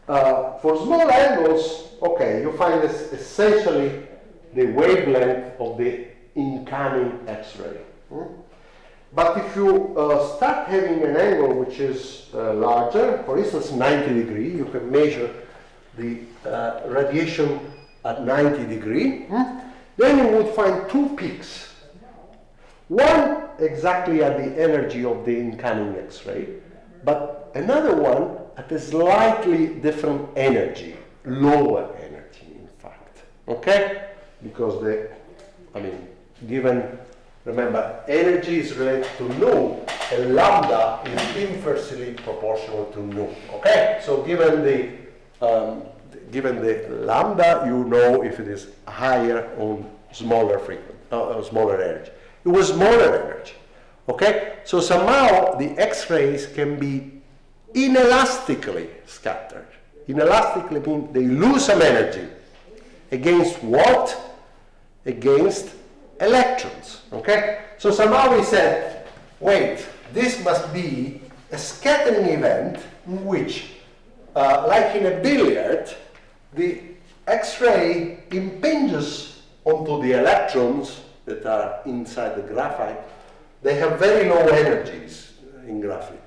for small angles, okay, you find this essentially the wavelength of the incoming X-ray. But if you start having an angle which is larger, for instance 90 degrees, you can measure the radiation at 90 degrees, then you would find two peaks. One exactly at the energy of the incoming X-ray, but another one at a slightly different energy, lower energy in fact, okay? Because given, remember, energy is related to nu, and lambda is inversely proportional to nu, okay? So given the lambda, you know if it is higher or smaller smaller energy. It was smaller energy, okay? So somehow the X-rays can be inelastically scattered. Inelastically means they lose some energy. Against what? Against electrons, okay? So somehow we said, wait, this must be a scattering event in which, like in a billiard, the X-ray impinges onto the electrons that are inside the graphite. They have very low energies in graphite.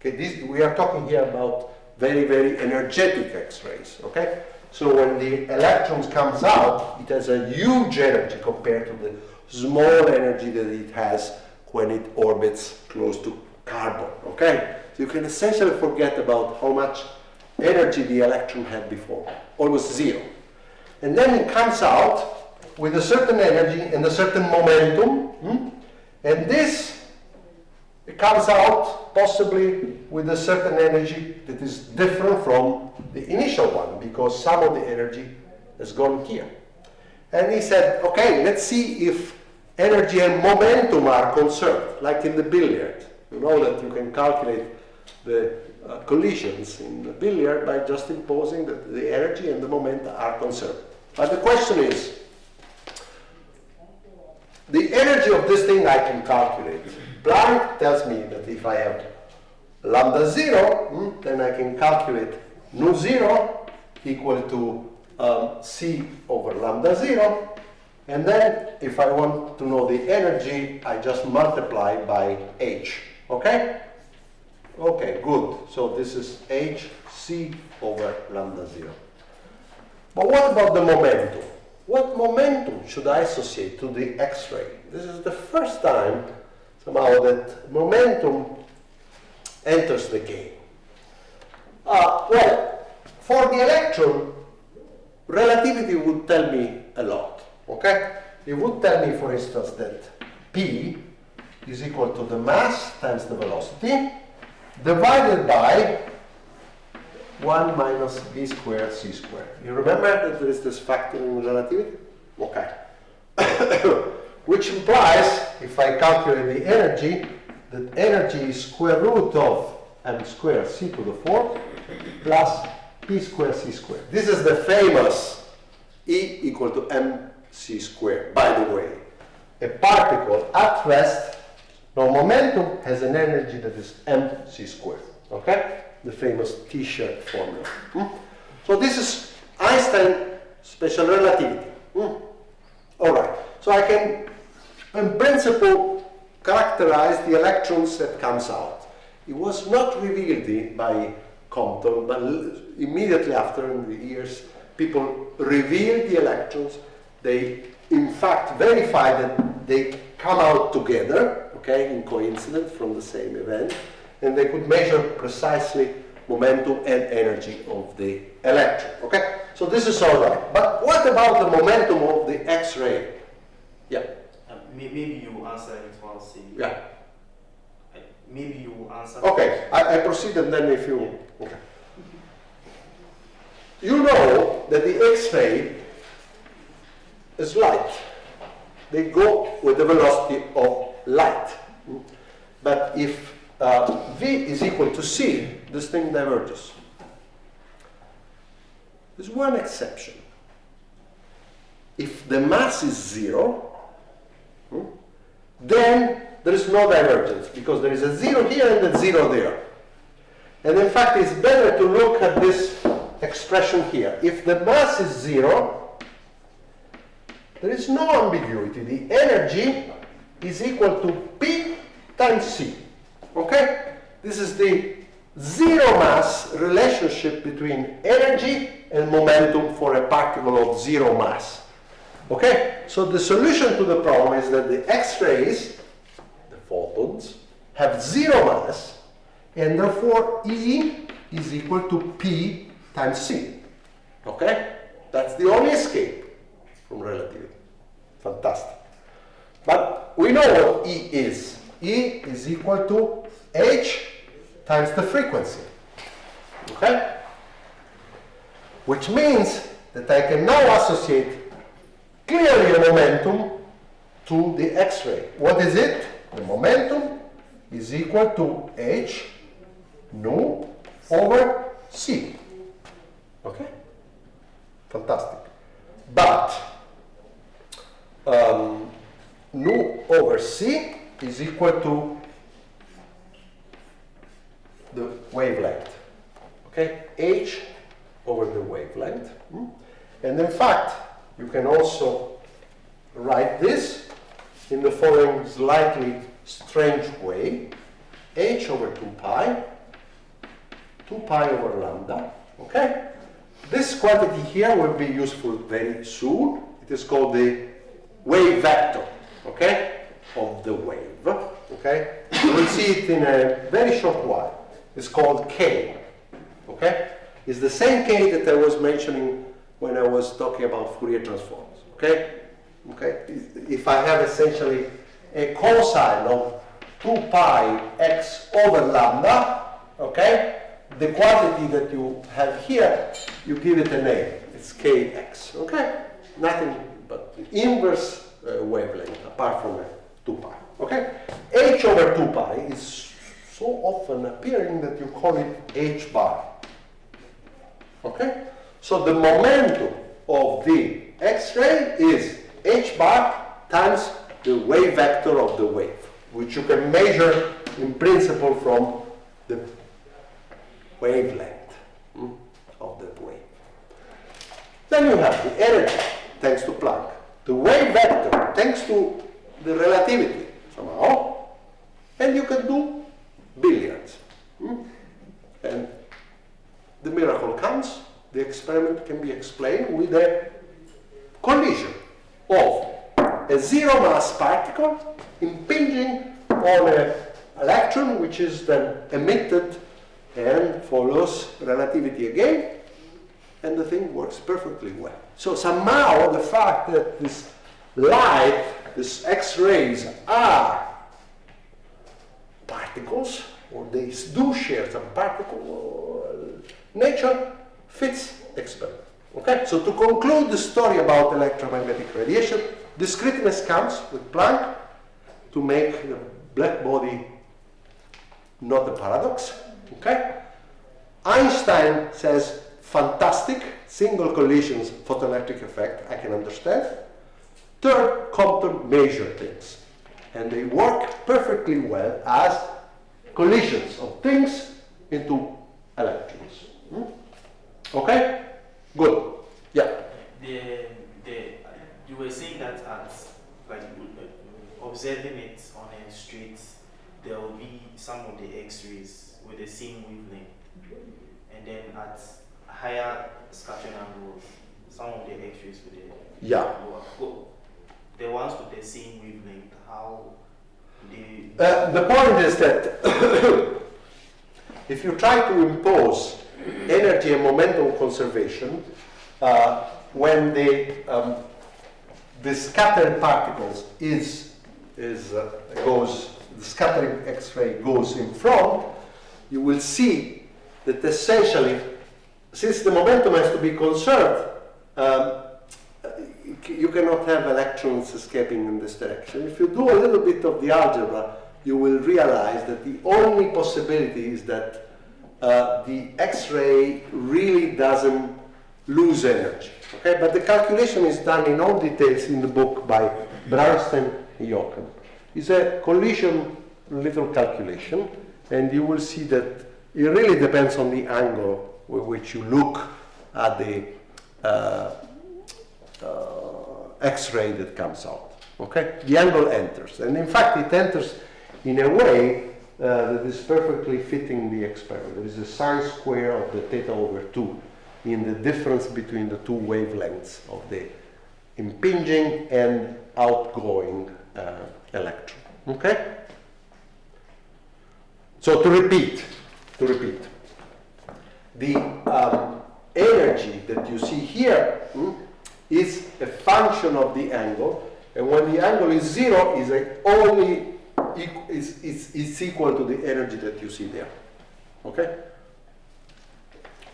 Okay, we are talking here about very, very energetic X-rays, okay? So when the electrons comes out, it has a huge energy compared to the small energy that it has when it orbits close to carbon, okay? So you can essentially forget about how much energy the electron had before, almost zero. And then it comes out with a certain energy and a certain momentum, and this it comes out possibly with a certain energy that is different from the initial one, because some of the energy has gone here. And he said, okay, let's see if energy and momentum are conserved, like in the billiard. You know that you can calculate the collisions in the billiard by just imposing that the energy and the momentum are conserved. But the question is, the energy of this thing I can calculate. Planck tells me that if I have lambda 0, then I can calculate nu 0 equal to C over lambda 0. And then if I want to know the energy, I just multiply by h. Okay? Okay, good. So this is h C over lambda 0. But what about the momentum? What momentum should I associate to the X-ray? This is the first time somehow that momentum enters the game. Well, for the electron, relativity would tell me a lot. Okay? It would tell me, for instance, that P is equal to the mass times the velocity divided by 1 minus v squared c squared. You remember that there is this factor in relativity? Okay. Which implies, if I calculate the energy, that energy is square root of m squared c to the 4th plus p squared c squared. This is the famous E equal to mc squared. By the way, a particle at rest, no momentum, has an energy that is mc squared. Okay? The famous T-shirt formula. So this is Einstein special relativity. All right. So I can, in principle, characterize the electrons that comes out. It was not revealed by Compton, but immediately after, in the years, people revealed the electrons. They, in fact, verified that they come out together, okay, in coincidence from the same event, and they could measure precisely momentum and energy of the electron, okay? So this is all right. But what about the momentum of the X-ray? Yeah. Maybe you answer it while saying. Yeah. Maybe you answer. Okay, I proceed and then if you. Okay. You know that the X-ray is light. They go with the velocity of light. But if V is equal to C, this thing diverges. There's one exception. If the mass is 0, then there is no divergence, because there is a 0 here and a 0 there. And in fact, it's better to look at this expression here. If the mass is 0, there is no ambiguity. The energy is equal to P times C. Okay? This is the zero mass relationship between energy and momentum for a particle of zero mass. Okay? So the solution to the problem is that the X-rays, the photons, have zero mass, and therefore E is equal to P times C. Okay? That's the only escape from relativity. Fantastic. But we know what E is. E is equal to h times the frequency. Okay? Which means that I can now associate clearly a momentum to the X-ray. What is it? The momentum is equal to h nu over c. Okay? Fantastic. But nu over c is equal to the wavelength. Okay? H over the wavelength. And in fact, you can also write this in the following slightly strange way. H over 2 pi, 2 pi over lambda. Okay? This quantity here will be useful very soon. It is called the wave vector, okay, of the wave. Okay? We'll see it in a very short while. It's called K. Okay? It's the same K that I was mentioning when I was talking about Fourier transforms. Okay? Okay? If I have essentially a cosine of 2 pi x over lambda, okay, the quantity that you have here, you give it a name. It's kx. Okay? Nothing but the inverse wavelength apart from 2 pi. Okay? H over 2 pi is so often appearing that you call it h bar. Okay? So the momentum of the X-ray is h bar times the wave vector of the wave, which you can measure in principle from the wavelength of the wave. Then you have the energy, thanks to Planck, the wave vector, thanks to the relativity, somehow, and you can do billiards. And the miracle comes, the experiment can be explained with a collision of a zero mass particle impinging on an electron, which is then emitted and follows relativity again, and the thing works perfectly well. So somehow the fact that this light, these X-rays are particles, or they do share some particle nature, fits experiment. Okay, so to conclude the story about electromagnetic radiation, discreteness comes with Planck to make the black body not a paradox. Okay, Einstein says fantastic, single collisions, photoelectric effect, I can understand. Third, Compton measure things, and they work perfectly well as collisions of things into electrons. Okay? Good. Yeah. You were saying that at observing it on a street, there will be some of the X-rays with the same wavelength, and then at higher scattering angles, some of the X-rays with the lower. The ones with the same wavelength, how they... the point is that if you try to impose energy and momentum conservation, when the scattering particles goes, the scattering X-ray goes in front, you will see that essentially, since the momentum has to be conserved, you cannot have electrons escaping in this direction. If you do a little bit of the algebra, you will realize that the only possibility is that the X-ray really doesn't lose energy. Okay, but the calculation is done in all details in the book by Bernstein and Jochen. It's a collision little calculation, and you will see that it really depends on the angle with which you look at the X-ray that comes out. Okay, the angle enters, and in fact it enters in a way that is perfectly fitting the experiment. There is a sine square of the theta over 2 in the difference between the two wavelengths of the impinging and outgoing electron. Okay? So to repeat, the energy that you see here is a function of the angle, and when the angle is 0, is equal to the energy that you see there. Okay?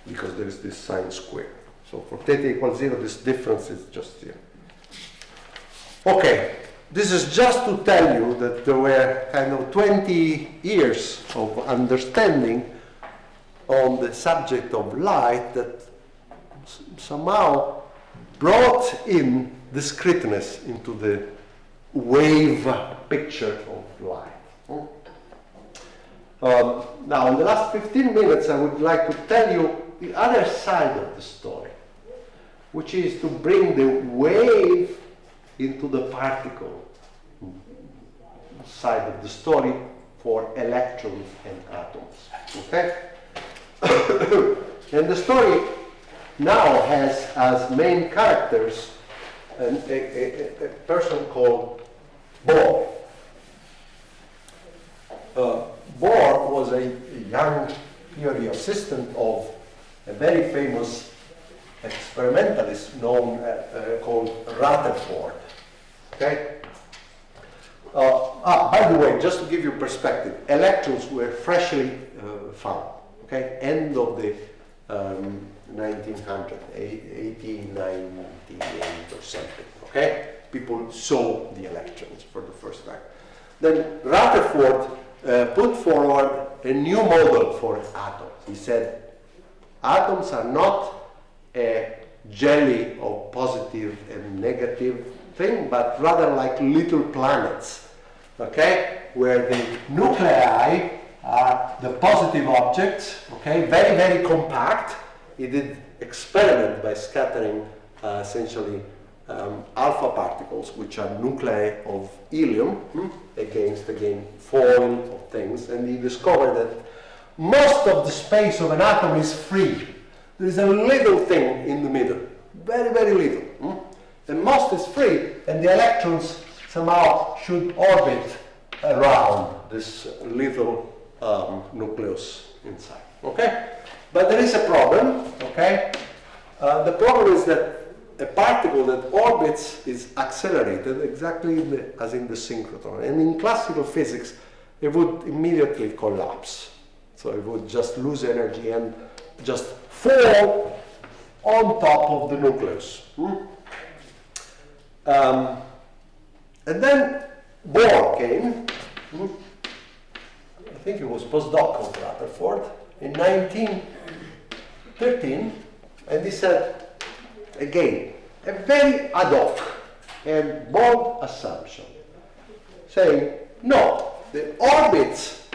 Because there is this sine square. So for theta equals 0, this difference is just 0. Okay, this is just to tell you that there were kind of 20 years of understanding on the subject of light that somehow brought in discreteness into the wave picture of light. Now, in the last 15 minutes, I would like to tell you the other side of the story, which is to bring the wave into the particle side of the story for electrons and atoms. Okay? And the story now has as main characters a person called Bohr. Bohr was a young theory assistant of a very famous experimentalist known called Rutherford. Okay. By the way, just to give you perspective, electrons were freshly found. Okay, end of the 1900, 1898 or something. Okay, people saw the electrons for the first time. Then Rutherford put forward a new model for atoms. He said, atoms are not a jelly of positive and negative thing, but rather like little planets, okay, where the nuclei are the positive objects, okay, very, very compact. He did experiment by scattering essentially alpha particles, which are nuclei of helium, against, again, foil of things, and he discovered that most of the space of an atom is free. There is a little thing in the middle, very, very little. And most is free, and the electrons somehow should orbit around this little nucleus inside, okay? But there is a problem, okay? The problem is that a particle that orbits is accelerated exactly as in the synchrotron. And in classical physics, it would immediately collapse. So it would just lose energy and just fall on top of the nucleus. And then Bohr came, I think it was postdoc of Rutherford, in 1913, and he said, again, a very ad hoc and bold assumption, saying, no, the orbits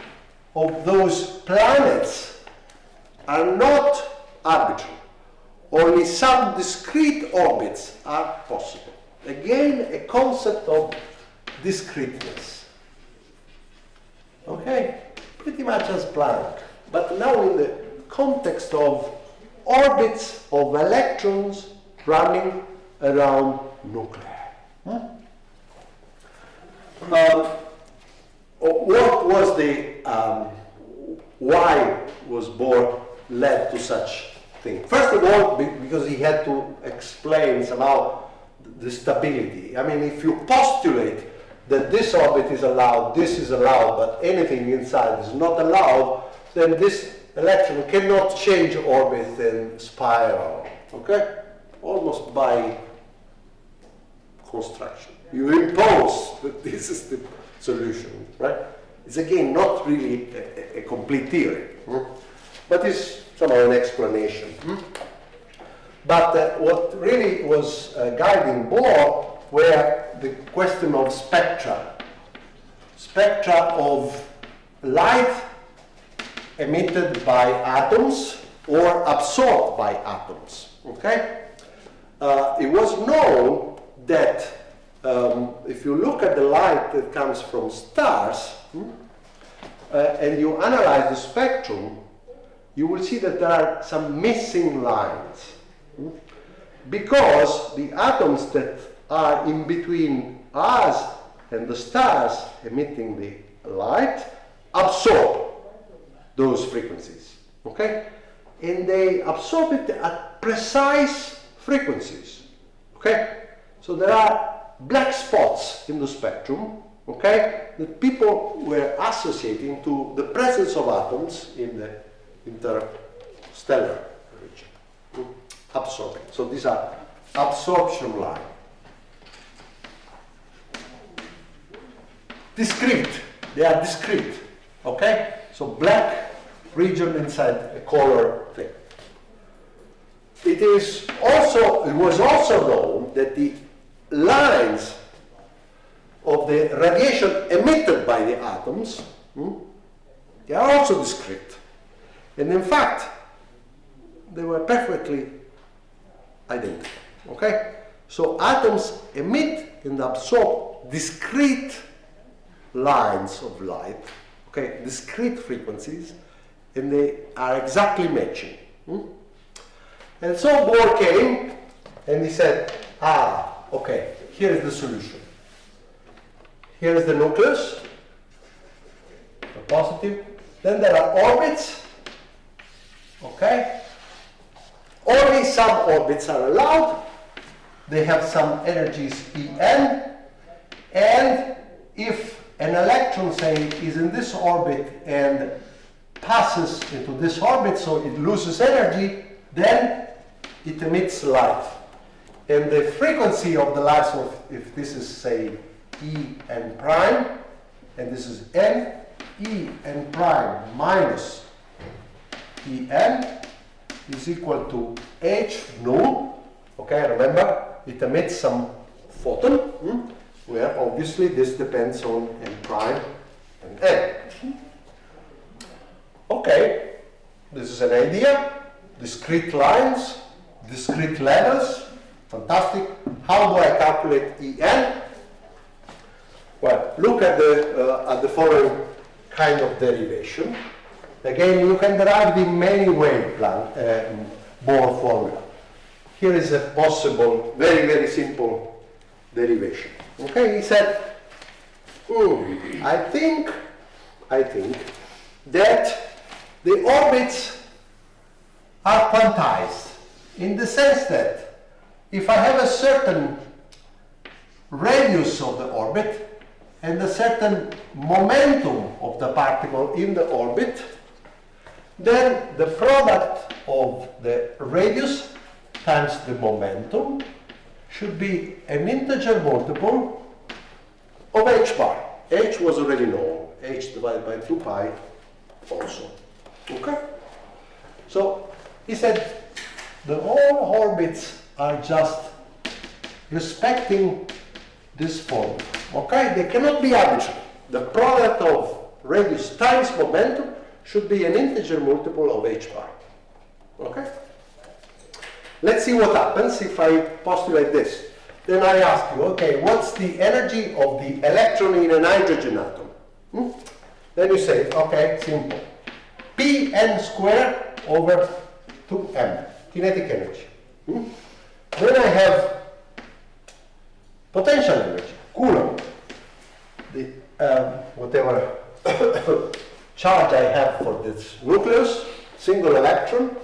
of those planets are not arbitrary. Only some discrete orbits are possible. Again, a concept of discreteness. Okay? Pretty much as Planck. But now in the context of orbits of electrons running around nuclei. What was the, why was Bohr led to such thing? First of all, because he had to explain somehow the stability. I mean, if you postulate that this orbit is allowed, this is allowed, but anything inside is not allowed, then this electron cannot change orbit and spiral, okay? Almost by construction. You impose that this is the solution, right? It's again not really a complete theory, but it's somehow an explanation. But what really was guiding Bohr were the question of spectra. Spectra of light emitted by atoms or absorbed by atoms, okay? It was known that if you look at the light that comes from stars and you analyze the spectrum, you will see that there are some missing lines because the atoms that are in between us and the stars emitting the light absorb those frequencies, okay? And they absorb it at precise frequencies, okay? So there are black spots in the spectrum, okay, that people were associating to the presence of atoms in the interstellar region, absorbing. So these are absorption lines. Discrete, they are discrete, okay? So black region inside a color thing. It was also known that the lines of the radiation emitted by the atoms, they are also discrete. And in fact, they were perfectly identical, okay? So atoms emit and absorb discrete lines of light, okay, discrete frequencies, and they are exactly matching. And so Bohr came and he said, okay, here is the solution. Here is the nucleus, the positive. Then there are orbits, okay? Only some orbits are allowed. They have some energies En, and if an electron, say, is in this orbit and passes into this orbit, so it loses energy, then it emits light. And the frequency of the light, so if this is, say, En prime, and this is N, En prime minus En is equal to h nu, Okay, remember, it emits some photon, where obviously this depends on n prime and n. Okay, this is an idea. Discrete lines, discrete levels, fantastic. How do I calculate En? Well, look at the following kind of derivation. Again, you can derive it in many ways, Bohr formula. Here is a possible, very, very simple derivation. Okay, he said, I think that the orbits are quantized in the sense that if I have a certain radius of the orbit and a certain momentum of the particle in the orbit, then the product of the radius times the momentum should be an integer multiple of h bar. H was already known, h divided by 2 pi also. Okay? So he said the whole orbits are just respecting this formula. Okay? They cannot be arbitrary. The product of radius times momentum should be an integer multiple of h bar. Okay? Let's see what happens if I postulate this. Then I ask you, okay, what's the energy of the electron in an hydrogen atom? Then you say, okay, simple. Pn squared over 2m, kinetic energy. Then I have potential energy, Coulomb. The, whatever charge I have for this nucleus, single electron,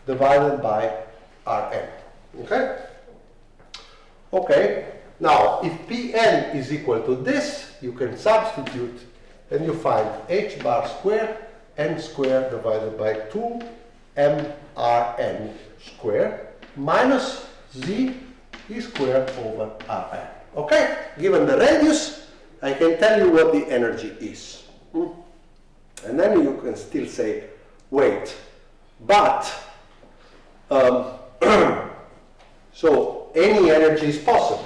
divided by Rn. Okay? Okay. Now, if Pn is equal to this, you can substitute and you find h bar squared, n squared divided by 2mRn squared minus z e squared over Rn. Okay? Given the radius, I can tell you what the energy is. And then you can still say, wait, but so any energy is possible.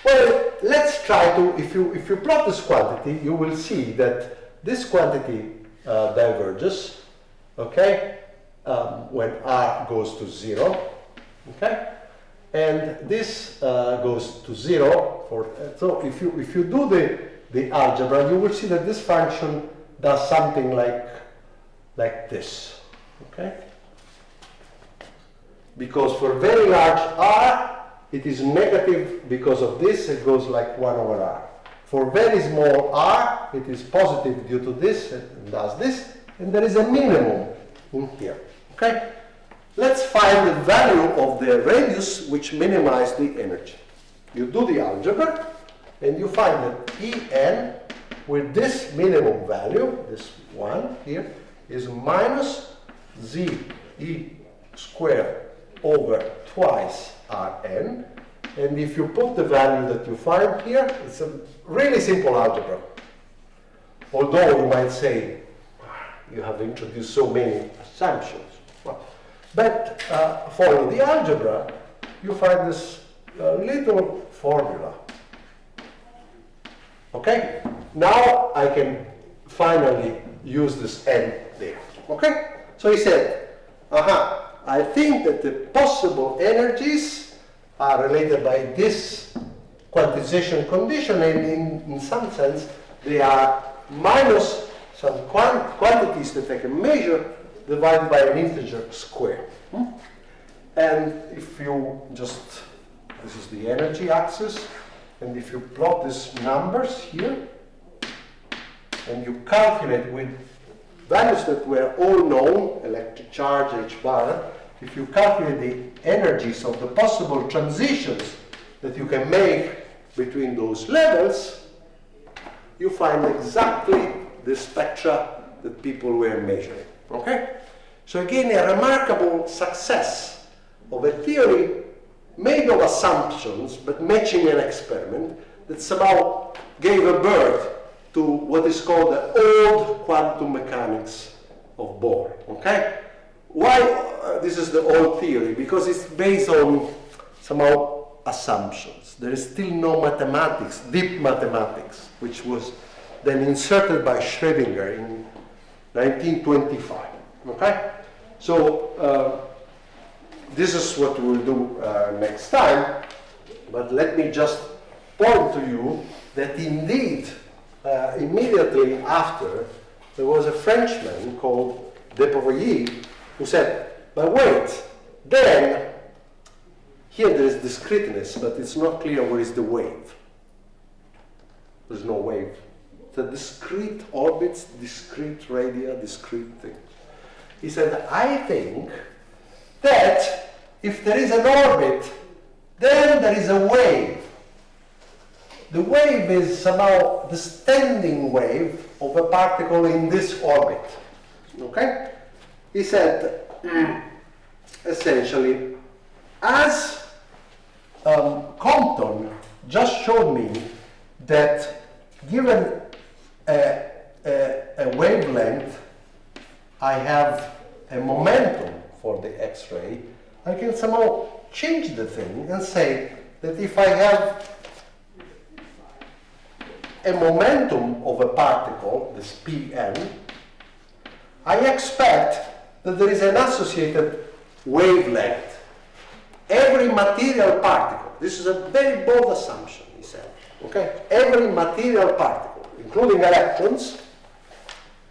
Well, let's try to, if you plot this quantity, you will see that this quantity diverges, okay, when R goes to 0, okay, and this goes to 0. So if you do the algebra, you will see that this function does something like this, okay? Because for very large R, it is negative because of this, it goes like 1 over R. For very small R, it is positive due to this, and does this, and there is a minimum in here, okay? Let's find the value of the radius which minimizes the energy. You do the algebra, and you find that En with this minimum value, this one here, is minus z e squared over twice Rn, and if you put the value that you find here, it's a really simple algebra. Although you might say, you have introduced so many assumptions. But following the algebra, you find this little formula. Okay? Now I can finally use this n there. Okay? So he said, I think that the possible energies are related by this quantization condition, and in some sense they are minus some quantities that I can measure divided by an integer square. And if you just, this is the energy axis, and if you plot these numbers here, and you calculate with values that were all known, electric charge, h bar, if you calculate the energies of the possible transitions that you can make between those levels, you find exactly the spectra that people were measuring. Okay? So again, a remarkable success of a theory made of assumptions, but matching an experiment that somehow gave a birth to what is called the old quantum mechanics of Bohr. Okay? Why this is the old theory? Because it's based on somehow assumptions. There is still no mathematics, deep mathematics, which was then inserted by Schrödinger in 1925. Okay? So this is what we will do next time, but let me just point to you that indeed, immediately after, there was a Frenchman called De Broglie who said, but wait, then, here there is discreteness, but it's not clear where is the wave. There's no wave. The discrete orbits, discrete radia, discrete things. He said, I think that if there is an orbit, then there is a wave. The wave is somehow the standing wave of a particle in this orbit. Okay? He said, essentially, as Compton just showed me that given a wavelength, I have a momentum for the X-ray, I can somehow change the thing and say that if I have a momentum of a particle, this Pn, I expect that there is an associated wavelength. Every material particle, this is a very bold assumption, he said, okay? Every material particle, including electrons,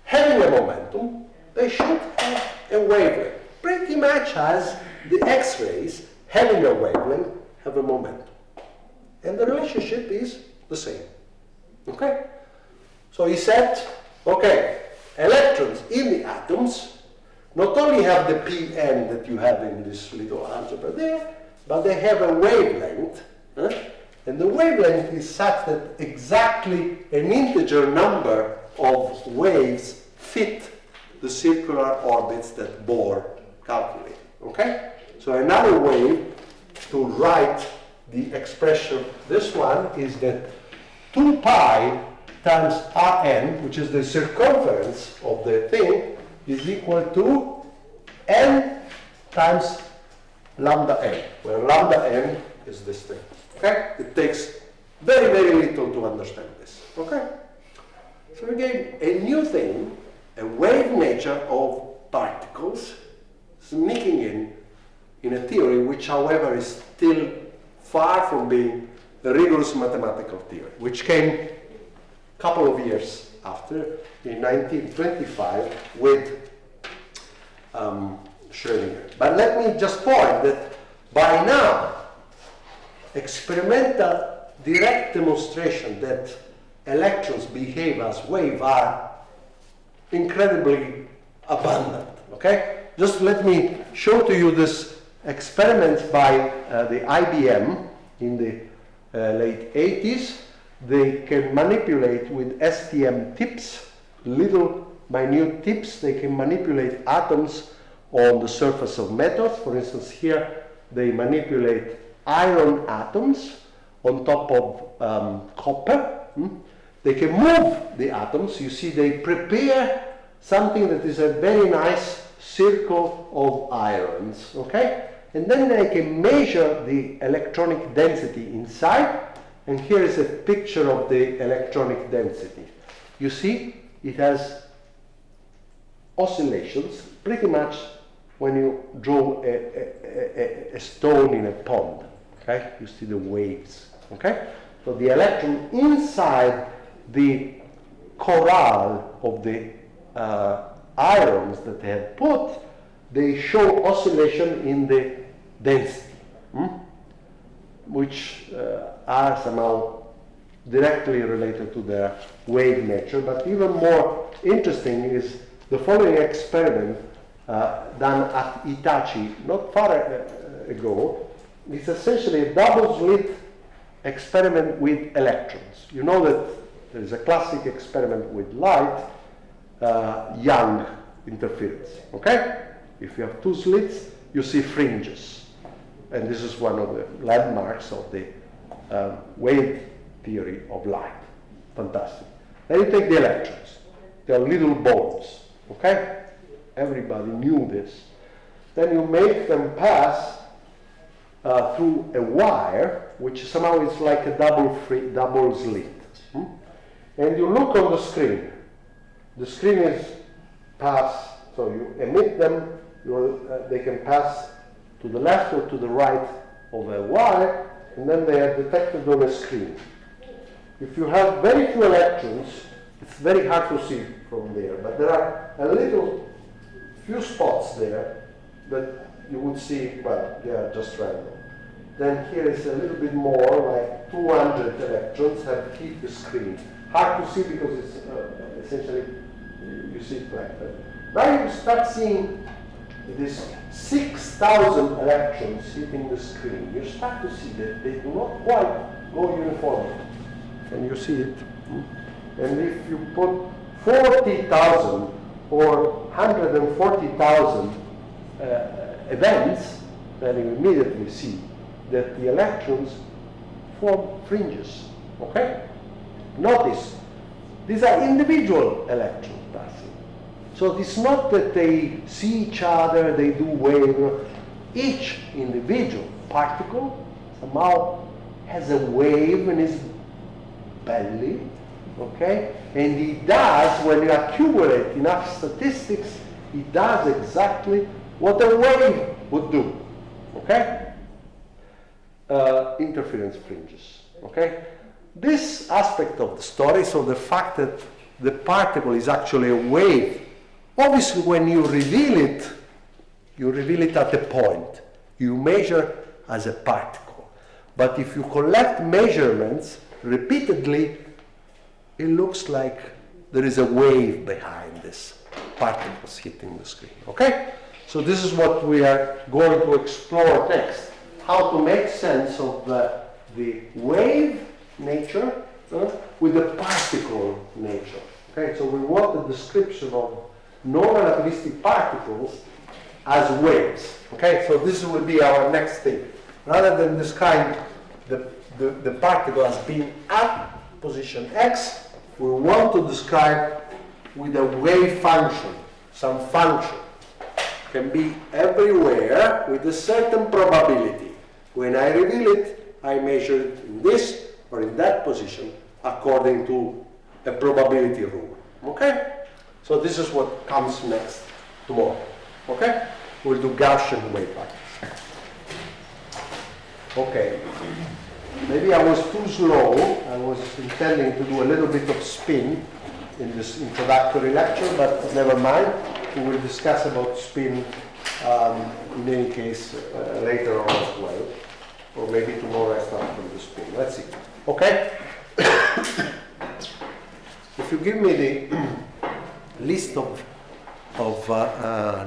having a momentum, they should have a wavelength. Pretty much as the X-rays, having a wavelength, have a momentum. And the relationship is the same. Okay? So he said, okay, electrons in the atoms not only have the Pn that you have in this little algebra there, but they have a wavelength. And the wavelength is such that exactly an integer number of waves fit the circular orbits that Bohr calculated. Okay? So another way to write the expression, this one, is that 2 pi times Rn, which is the circumference of the thing, is equal to n times lambda n, where lambda n is this thing. Okay? It takes very, very little to understand this. Okay? So again, a new thing, a wave nature of particles sneaking in a theory which, however, is still far from being a rigorous mathematical theory, which came a couple of years after, in 1925, with Schrödinger. But let me just point that by now, experimental direct demonstration that electrons behave as waves are incredibly abundant. Okay? Just let me show to you this experiment by the IBM in the late 80s. They can manipulate with STM tips, little minute tips. They can manipulate atoms on the surface of metals. For instance, here they manipulate iron atoms on top of copper. They can move the atoms. You see, they prepare something that is a very nice circle of irons, okay? And then they can measure the electronic density inside, and here is a picture of the electronic density. You see, it has oscillations, pretty much when you draw a stone in a pond, okay? You see the waves, okay? So the electron inside the corral of the ions that they have put, they show oscillation in the density, which are somehow directly related to their wave nature. But even more interesting is the following experiment done at Hitachi not far ago. It's essentially a double-slit experiment with electrons. You know that there is a classic experiment with light, Young interference. Okay? If you have 2 slits, you see fringes. And this is one of the landmarks of the wave theory of light. Fantastic. Then you take the electrons. They are little balls. Okay? Everybody knew this. Then you make them pass through a wire, which somehow is like a double slit. And you look on the screen. The screen is pass, so you emit them, they can pass to the left or to the right of a wire, and then they are detected on a screen. If you have very few electrons, it's very hard to see from there, but there are a little few spots there that you would see, well, they are just random. Then here is a little bit more, like 200 electrons have hit the screen. Hard to see because it's essentially, you see it like that. Now you start seeing this 6,000 electrons hitting the screen. You start to see that they do not quite go uniformly. Can you see it? And if you put 40,000 or 140,000 events, then you immediately see that the electrons form fringes. Okay? Notice, these are individual electrons passing. So it's not that they see each other, they do wave. Each individual particle somehow has a wave in its belly, okay? And it does, when you accumulate enough statistics, it does exactly what a wave would do, okay? Interference fringes, okay? This aspect of the story, so the fact that the particle is actually a wave, obviously when you reveal it at a point. You measure as a particle. But if you collect measurements repeatedly, it looks like there is a wave behind this particles hitting the screen, okay? So this is what we are going to explore next. How to make sense of the wave nature with the particle nature. Okay, so we want the description of non-relativistic particles as waves. Okay, so this will be our next thing. Rather than describe the particle as being at position x, we want to describe with a wave function, some function. Can be everywhere with a certain probability. When I reveal it, I measure it in this or in that position according to a probability rule. Okay? So this is what comes next tomorrow. Okay? We'll do Gaussian wave patterns. Okay. Maybe I was too slow. I was intending to do a little bit of spin in this introductory lecture, but never mind. We will discuss about spin in any case later on as well. Or maybe tomorrow I start from the spin. Let's see. Okay? If you give me the list of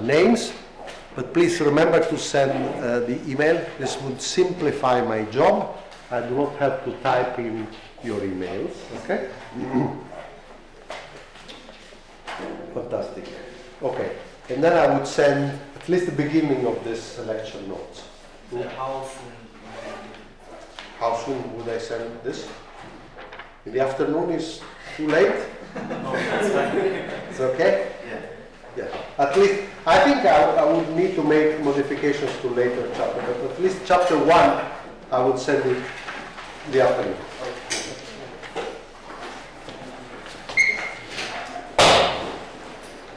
names, but please remember to send the email. This would simplify my job. I do not have to type in your emails. Okay? Fantastic. Okay. And then I would send at least the beginning of this lecture notes. How soon would I send this? In the afternoon is too late? No, that's fine. It's okay? Yeah. Yeah. At least, I think I would need to make modifications to later chapter, but at least chapter 1, I would send it in the afternoon.